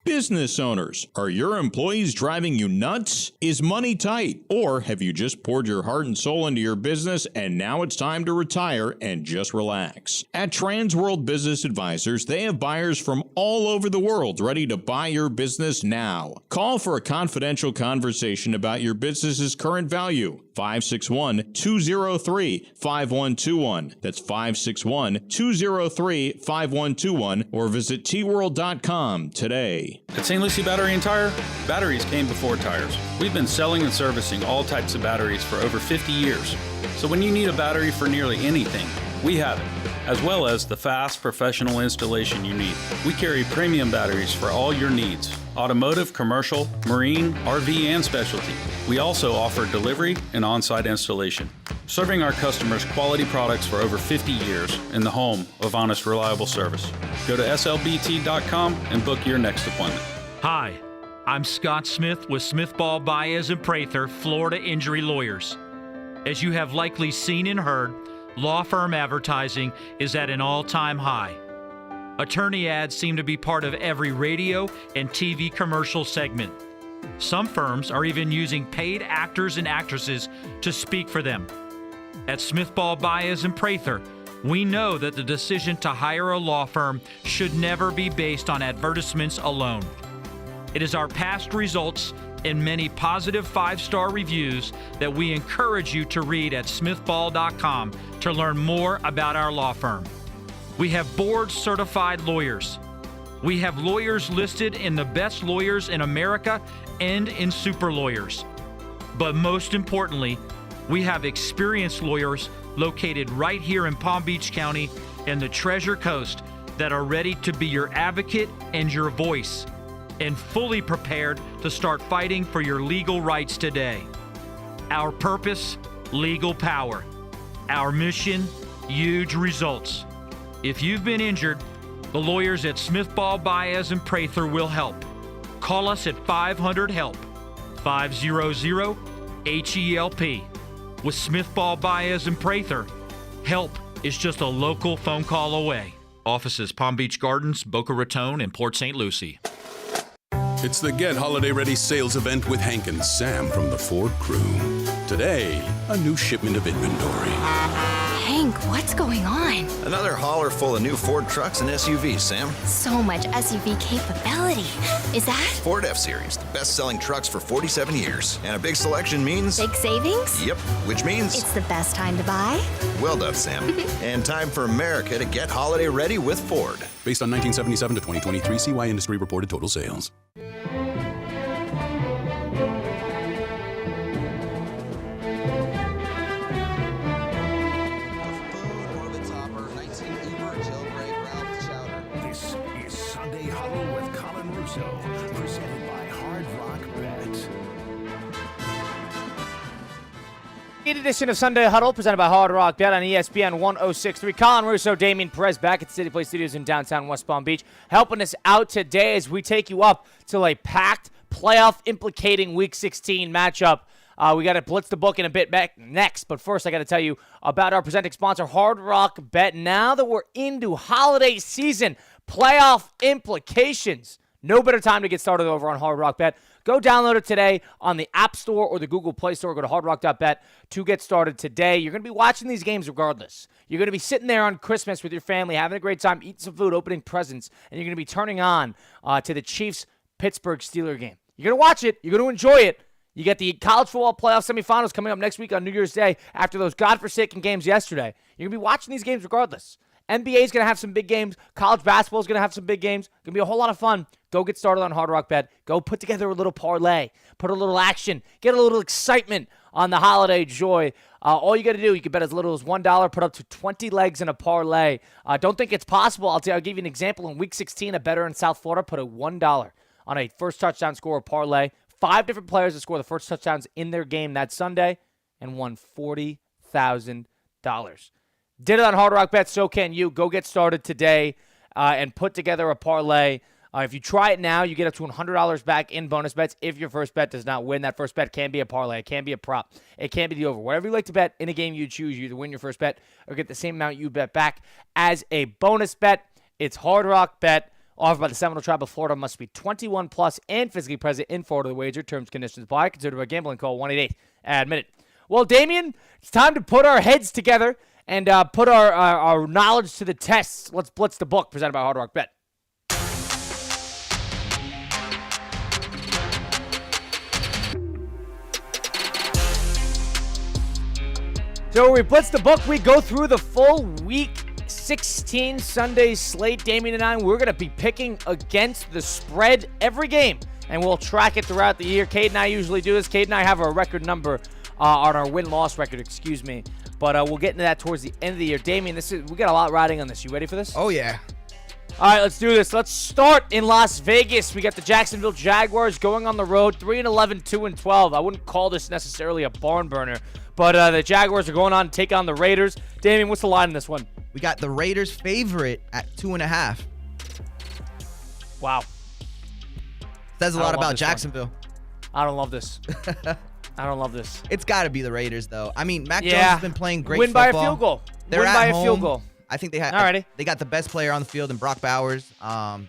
Business owners, are your employees driving you nuts? Is money tight? Or have you just poured your heart and soul into your business and now it's time to retire and just relax? At Trans World Business Advisors, they have buyers from all over the world ready to buy your business now. Call for a confidential conversation about your business's current value. 561-203-5121. That's 561-203-5121 or visit tworld.com today. At St. Lucie Battery and Tire, batteries came before tires. We've been selling and servicing all types of batteries for over 50 years. So when you need a battery for nearly anything, we have it, as well as the fast professional installation you need. We carry premium batteries for all your needs: automotive, commercial, marine, RV, and specialty. We also offer delivery and on-site installation, serving our customers quality products for over 50 years in the home of honest, reliable service. Go to slbt.com and book your next appointment. Hi, I'm Scott Smith with Smith Ball Baez and Prather, Florida Injury Lawyers. As you have likely seen and heard, law firm advertising is at an all-time high. Attorney ads seem to be part of every radio and TV commercial segment. Some firms are even using paid actors and actresses to speak for them. At Smith Ball Baez and Prather, we know that the decision to hire a law firm should never be based on advertisements alone. It is our past results and many positive 5-star reviews that we encourage you to read at smithball.com to learn more about our law firm. We have board-certified lawyers. We have lawyers listed in the best lawyers in America and in super lawyers. But most importantly, we have experienced lawyers located right here in Palm Beach County and the Treasure Coast that are ready to be your advocate and your voice, and fully prepared to start fighting for your legal rights today. Our purpose, legal power. Our mission, huge results. If you've been injured, the lawyers at Smith Ball Baez and Prather will help. Call us at 500-HELP, 500-HELP. With Smith Ball Baez and Prather, help is just a local phone call away. Offices Palm Beach Gardens, Boca Raton, and Port St. Lucie. It's the Get Holiday Ready sales event with Hank and Sam from the Ford crew. Today, a new shipment of inventory. Hank, what's going on? Another hauler full of new Ford trucks and SUVs, Sam. So much SUV capability. Is that? Ford F-Series, the best-selling trucks for 47 years. And a big selection means... Big savings? Yep, which means... It's the best time to buy? Well done, Sam. And time for America to get holiday ready with Ford. Based on 1977 to 2023 CY Industry reported total sales. This is Sunday Huddle with Colin Russo, presented by Hard Rock Bet. Edition of Sunday Huddle, presented by Hard Rock Bet on ESPN 106.3. Colin Russo, Damian Perez back at the City Play Studios in downtown West Palm Beach, helping us out today as we take you up to a packed playoff implicating Week 16 matchup. We got to blitz the book in a bit back next, but first I got to tell you about our presenting sponsor, Hard Rock Bet. Now that we're into holiday season, playoff implications, no better time to get started over on Hard Rock Bet. Go download it today on the App Store or the Google Play Store. Go to hardrock.bet to get started today. You're going to be watching these games regardless. You're going to be sitting there on Christmas with your family, having a great time, eating some food, opening presents, and you're going to be turning on to the Chiefs-Pittsburgh Steelers game. You're going to watch it. You're going to enjoy it. You get the college football playoff semifinals coming up next week on New Year's Day after those godforsaken games yesterday. You're going to be watching these games regardless. NBA is going to have some big games. College basketball is going to have some big games. Going to be a whole lot of fun. Go get started on Hard Rock Bet. Go put together a little parlay. Put a little action. Get a little excitement on the holiday joy. All you got to do, you can bet as little as $1, put up to 20 legs in a parlay. Don't think it's possible. I'll give you an example. In Week 16, a bettor in South Florida put a $1 on a first touchdown score parlay. 5 different players that score the first touchdowns in their game that Sunday and won $40,000. Did it on Hard Rock Bet, so can you. Go get started today and put together a parlay. If you try it now, you get up to $100 back in bonus bets if your first bet does not win. That first bet can be a parlay. It can be a prop. It can be the over. Whatever you like to bet in a game you choose, you either win your first bet or get the same amount you bet back as a bonus bet. It's Hard Rock Bet. Offered by the Seminole Tribe of Florida. Must be 21 plus and physically present in Florida. The wager. Terms, conditions apply. Considered by gambling. Call 1-888-ADMIT. Well, Damien, it's time to put our heads together and put our knowledge to the test. Let's blitz the book presented by Hard Rock Bet. So we blitz the book. We go through the full week 16 Sunday slate. Damien and I, we're going to be picking against the spread every game, and we'll track it throughout the year. Cade and I usually do this. Cade and I have our record number on our win-loss record, but we'll get into that towards the end of the year. Damien, we got a lot riding on this. You ready for this? Oh, yeah. All right, let's do this. Let's start in Las Vegas. We got the Jacksonville Jaguars going on the road, 3-11, 2-12. I wouldn't call this necessarily a barn burner, but the Jaguars are going on to take on the Raiders. Damien, what's the line in this one? We got the Raiders favorite at 2.5. Wow. Says a lot about Jacksonville. I don't love this. I don't love this. It's got to be the Raiders, though. I mean, Mac Jones has been playing great football. Win by a field goal. They're Win at by home. a field goal. I think they got the best player on the field in Brock Bowers. I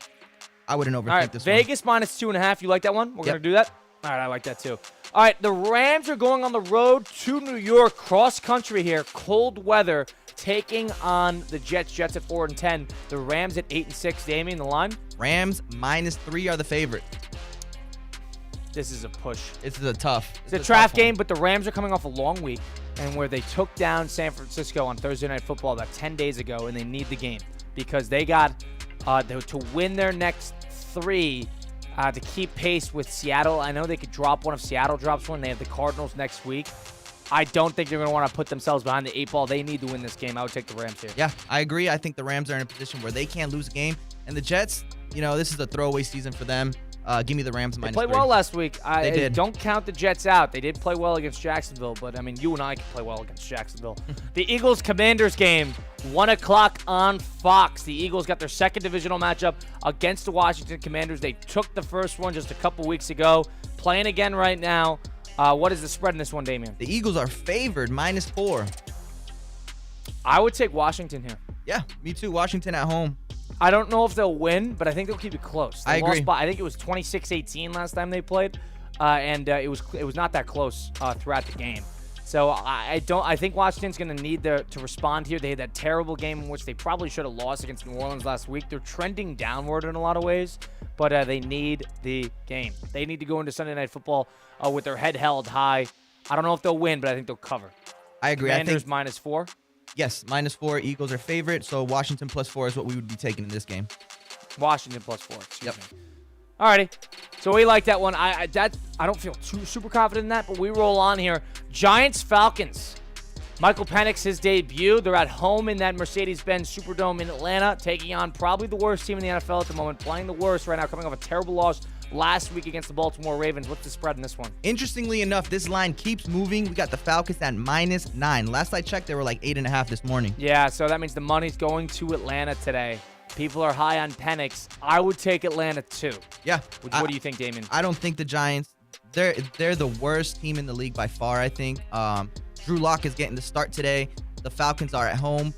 wouldn't overthink this one. Vegas minus 2.5. You like that one? We're going to do that? All right, I like that too. All right, the Rams are going on the road to New York, cross country here, cold weather, taking on the Jets. Jets at 4-10. The Rams at 8-6. Damien, the line? Rams -3 are the favorite. This is a push. This is a tough. It's a trap game, but the Rams are coming off a long week, and where they took down San Francisco on Thursday Night Football about 10 days ago, and they need the game because they got to win their next 3 to keep pace with Seattle. I know they could drop one if Seattle drops one. They have the Cardinals next week. I don't think they're going to want to put themselves behind the 8 ball. They need to win this game. I would take the Rams here. Yeah, I agree. I think the Rams are in a position where they can't lose a game. And the Jets, this is a throwaway season for them. Give me the Rams -3. They played well last week. They did. Don't count the Jets out. They did play well against Jacksonville, but, you and I can play well against Jacksonville. The Eagles-Commanders game, 1 o'clock on Fox. The Eagles got their second divisional matchup against the Washington Commanders. They took the first one just a couple weeks ago. Playing again right now. What is the spread in this one, Damien? The Eagles are favored -4. I would take Washington here. Yeah, me too. Washington at home. I don't know if they'll win, but I think they'll keep it close. I agree. I think it was 26-18 last time they played, and it was not that close throughout the game. So I think Washington's going to need to respond here. They had that terrible game in which they probably should have lost against New Orleans last week. They're trending downward in a lot of ways, but they need the game. They need to go into Sunday Night Football with their head held high. I don't know if they'll win, but I think they'll cover. I agree. Commanders I think -4. Yes, -4. Eagles are favorite, so Washington +4 is what we would be taking in this game. Washington +4. Excuse me. Alrighty. So we like that one. I don't feel too super confident in that, but we roll on here. Giants-Falcons. Michael Penix, his debut. They're at home in that Mercedes-Benz Superdome in Atlanta, taking on probably the worst team in the NFL at the moment, playing the worst right now, coming off a terrible loss last week against the Baltimore Ravens. What's the spread in this one? Interestingly enough, this line keeps moving. We got the Falcons at -9. Last I checked, they were like 8.5 this morning. Yeah, so that means the money's going to Atlanta today. People are high on Penix. I would take Atlanta too. Yeah. What do you think, Damien? I don't think the Giants, they're the worst team in the league by far, I think. Drew Lock is getting the start today. The Falcons are at home.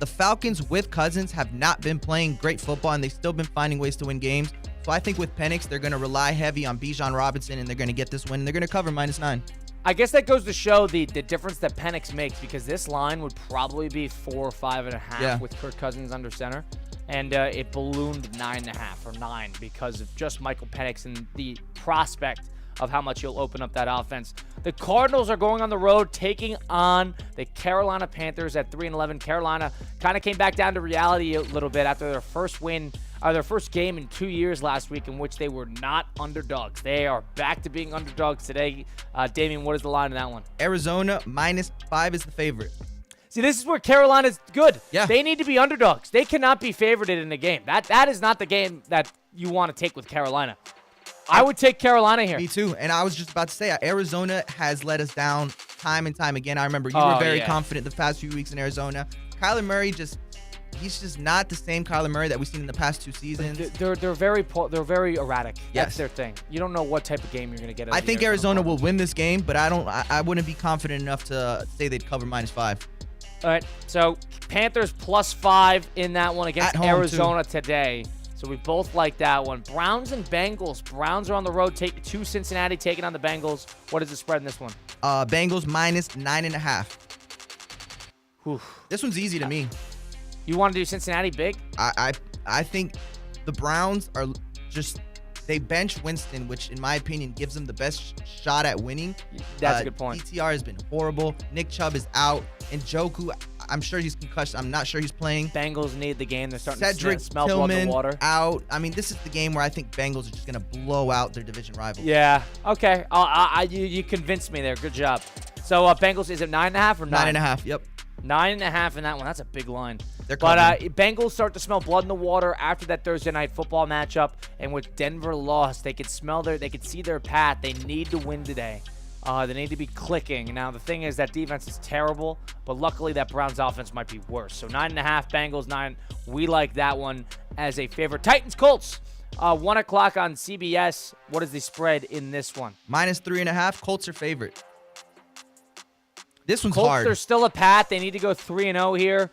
The Falcons with Cousins have not been playing great football, and they've still been finding ways to win games. So I think with Penix, they're going to rely heavy on Bijan Robinson, and they're going to get this win. And they're going to cover -9. I guess that goes to show the difference that Penix makes, because this line would probably be 4 or 5.5 with Kirk Cousins under center. And it ballooned 9.5 or 9 because of just Michael Penix and the prospect of how much he'll open up that offense. The Cardinals are going on the road, taking on the Carolina Panthers at 3-11. Carolina kind of came back down to reality a little bit after their first win, or their first game in 2 years last week, in which they were not underdogs. They are back to being underdogs today. Damian, what is the line in that one? Arizona -5 is the favorite. See, this is where Carolina's good. Yeah. They need to be underdogs. They cannot be favorited in the game. That is not the game that you want to take with Carolina. I would take Carolina here. Me too. And I was just about to say, Arizona has let us down time and time again. I remember you were very confident the past few weeks in Arizona. Kyler Murray he's just not the same Kyler Murray that we've seen in the past 2 seasons. They're very erratic. Yes. That's their thing. You don't know what type of game you're going to get. I think Arizona will win this game, but I wouldn't be confident enough to say they'd cover -5. All right, so Panthers +5 in that one against Arizona today. So we both like that one. Browns and Bengals. Browns are on the road, to Cincinnati, taking on the Bengals. What is the spread in this one? Bengals -9.5. This one's easy to me. You want to do Cincinnati big? I think the Browns are just, they bench Winston, which in my opinion gives them the best shot at winning. That's a good point. DTR has been horrible. Nick Chubb is out. And Njoku, I'm sure he's concussed. I'm not sure he's playing. Bengals need the game. They're starting Cedric to smell Tillman blood in the water. Out. I mean, this is the game where I think Bengals are just going to blow out their division rivals. Yeah. Okay. You convinced me there. Good job. So Bengals, is it 9.5 or 9? 9.5. Yep. 9.5 in that one. That's a big line. They're but Bengals start to smell blood in the water after that Thursday night football matchup, and with Denver lost, they could see their path. They need to win today. They need to be clicking. Now, the thing is that defense is terrible, but luckily that Browns offense might be worse. So 9.5, Bengals 9. We like that one as a favorite. Titans, Colts, 1 o'clock on CBS. What is the spread in this one? -3.5. Colts are favorite. This one's Colts, hard. They're still a path. They need to go 3-0 here.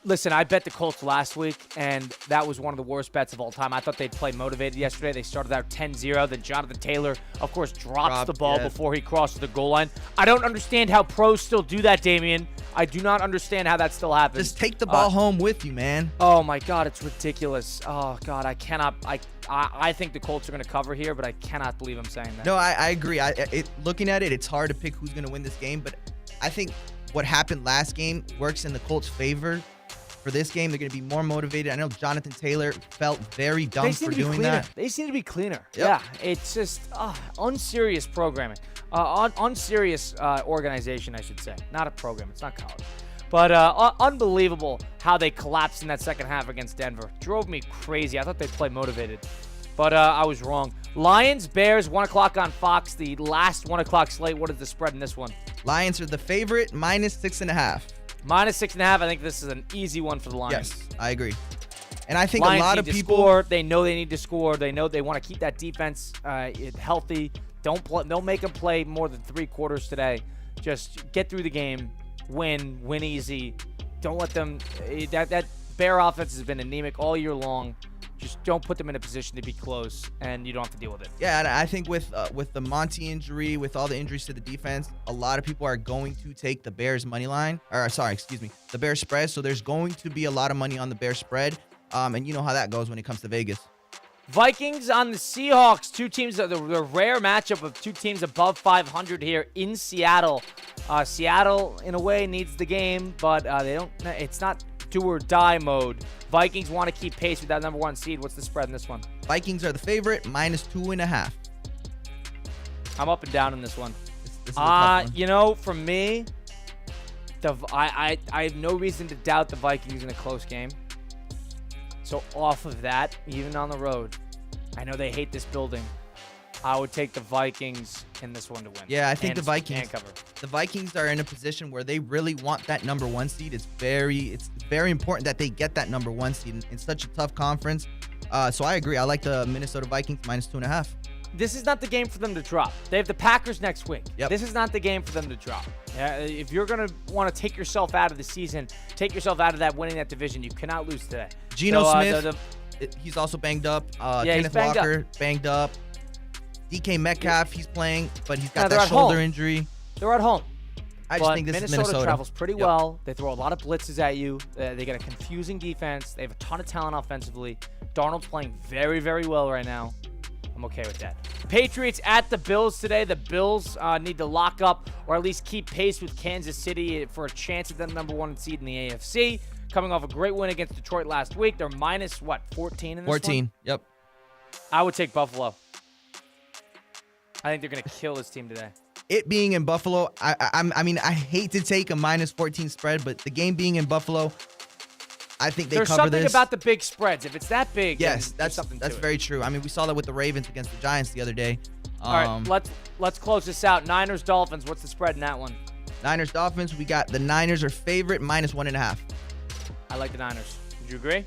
Listen, I bet the Colts last week, and that was one of the worst bets of all time. I thought they'd play motivated yesterday. They started out 10-0. Then Jonathan Taylor, of course, drops the ball before he crosses the goal line. I don't understand how pros still do that, Damian. I do not understand how that still happens. Just take the ball home with you, man. Oh, my God, it's ridiculous. Oh, God, I cannot. I think the Colts are going to cover here, but I cannot believe I'm saying that. No, I agree. Looking at it, it's hard to pick who's going to win this game, but I think what happened last game works in the Colts' favor. For this game, they're going to be more motivated. I know Jonathan Taylor felt very dumb for doing that. They seem to be cleaner. Yep. Yeah, it's just unserious programming. Unserious organization, I should say. Not a program. It's not college. But unbelievable how they collapsed in that second half against Denver. Drove me crazy. I thought they'd play motivated. But I was wrong. Lions, Bears, 1 o'clock on Fox. The last 1 o'clock slate. What is the spread in this one? Lions are the favorite, -6.5. -6.5. I think this is an easy one for the Lions. Yes, I agree. And I think Lions a lot need of to people score. They know they need to score. They know they want to keep that defense healthy. Don't make them play more than 3 quarters today. Just get through the game, win easy. Don't let them. That Bear offense has been anemic all year long. Just don't put them in a position to be close, and you don't have to deal with it. Yeah, and I think with the Monty injury, with all the injuries to the defense, a lot of people are going to take the Bears money line, the Bears spread. So there's going to be a lot of money on the Bears spread, and you know how that goes when it comes to Vegas. Vikings on the Seahawks. Two teams, the rare matchup of two teams above 500 here in Seattle. Seattle, in a way, needs the game, but they don't. It's not do or die mode. Vikings want to keep pace with that number 1 seed. What's the spread in this one? Vikings are the favorite, -2.5. I'm up and down in this one. This is a tough one. You know, for me, I have no reason to doubt the Vikings in a close game. So off of that, even on the road, I know they hate this building. I would take the Vikings in this one to win. Yeah, I think the Vikings can cover. The Vikings are in a position where they really want that number 1 seed. It's very important that they get that number 1 seed in such a tough conference. So I agree. I like the Minnesota Vikings -2.5. This is not the game for them to drop. They have the Packers next week. Yep. This is not the game for them to drop. If you're going to want to take yourself out of the season, take yourself out of that winning that division, you cannot lose today. Geno Smith, he's also banged up. Kenneth Walker, banged up. DK Metcalf, he's playing, but he's got that shoulder injury. They're at home. I just think this is Minnesota. Travels pretty well. They throw a lot of blitzes at you. They got a confusing defense. They have a ton of talent offensively. Darnold's playing very, very well right now. I'm okay with that. Patriots at the Bills today. The Bills need to lock up or at least keep pace with Kansas City for a chance at the number 1 seed in the AFC. Coming off a great win against Detroit last week. They're minus, 14 in this 14, one? yep. I would take Buffalo. I think they're going to kill this team today. It being in Buffalo, I mean, I hate to take a minus 14 spread, but the game being in Buffalo, I think they There's cover something this. about the big spreads. If it's that big, Yes, then there's something that's to very true. I mean, we saw that with the Ravens against the Giants the other day. All right, let's close this out. Niners, Dolphins. What's the spread in that one? Niners, Dolphins. We got the Niners are favorite minus 1.5. I like the Niners. Would you agree?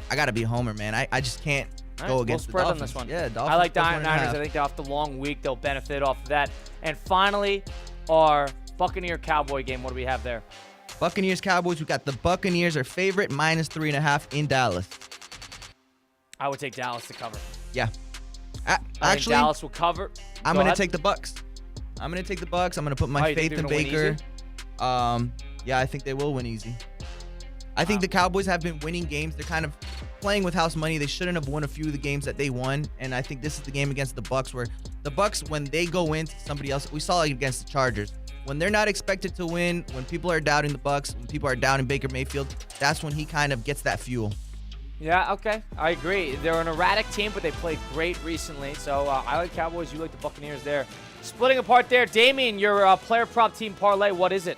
I got to be a homer, man. I just can't go against the spread Dolphins. on this one. Yeah, Dolphins. I like the plus 1.5. Niners. I think off the long week, they'll benefit off of that. And finally, our Buccaneer-Cowboy game. What do we have there? Buccaneers, Cowboys. We got the Buccaneers are favorite minus 3.5 in Dallas. I would take Dallas to cover. Yeah. I think Actually, Dallas will cover. I'm Go going to ahead. take the Bucks. I'm going to take the Bucks. I'm going to put Oh, my you think faith they're in gonna win Baker. Yeah, I think they will win easy. I think the Cowboys have been winning games. They're kind of playing with house money. They shouldn't have won a few of the games that they won, and I think this is the game against the Bucks where the Bucks, when they go into somebody else, we saw it against the Chargers. When they're not expected to win, when people are doubting the Bucks, when people are doubting Baker Mayfield, that's when he kind of gets that fuel. Yeah, okay. I agree. They're an erratic team, but they played great recently. So I like Cowboys. You like the Buccaneers there. Splitting apart there. Damien, your player prop team parlay, what is it?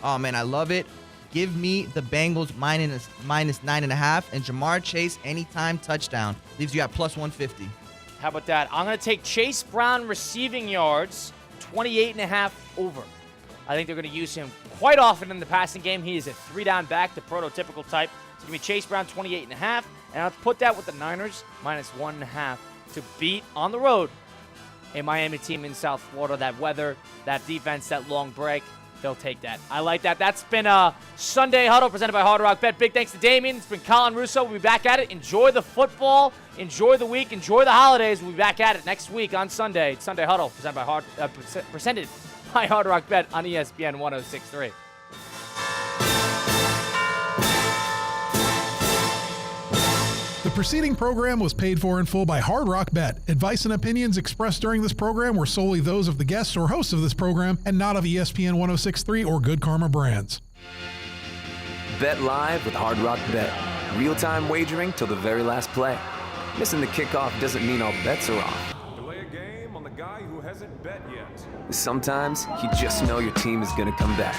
Oh, man, I love it. Give me the Bengals minus 9.5 and Jamar Chase anytime touchdown. Leaves you at plus 150. How about that? I'm going to take Chase Brown receiving yards, 28.5 over. I think they're going to use him quite often in the passing game. He is a 3-down back, the prototypical type. So give me Chase Brown, 28.5. And I'll put that with the Niners, minus 1.5 to beat on the road a Miami team in South Florida. That weather, that defense, that long break, they'll take that. I like that. That's been a Sunday Huddle presented by Hard Rock Bet. Big thanks to Damien. It's been Colin Russo. We'll be back at it. Enjoy the football. Enjoy the week. Enjoy the holidays. We'll be back at it next week on Sunday. It's Sunday Huddle presented by Hard Rock Bet on ESPN 106.3. The preceding program was paid for in full by Hard Rock Bet. Advice and opinions expressed during this program were solely those of the guests or hosts of this program and not of ESPN 106.3 or Good Karma Brands. Bet live with Hard Rock Bet. Real-time wagering till the very last play. Missing the kickoff doesn't mean all bets are off. Delay a game on the guy who hasn't bet yet. Sometimes you just know your team is going to come back.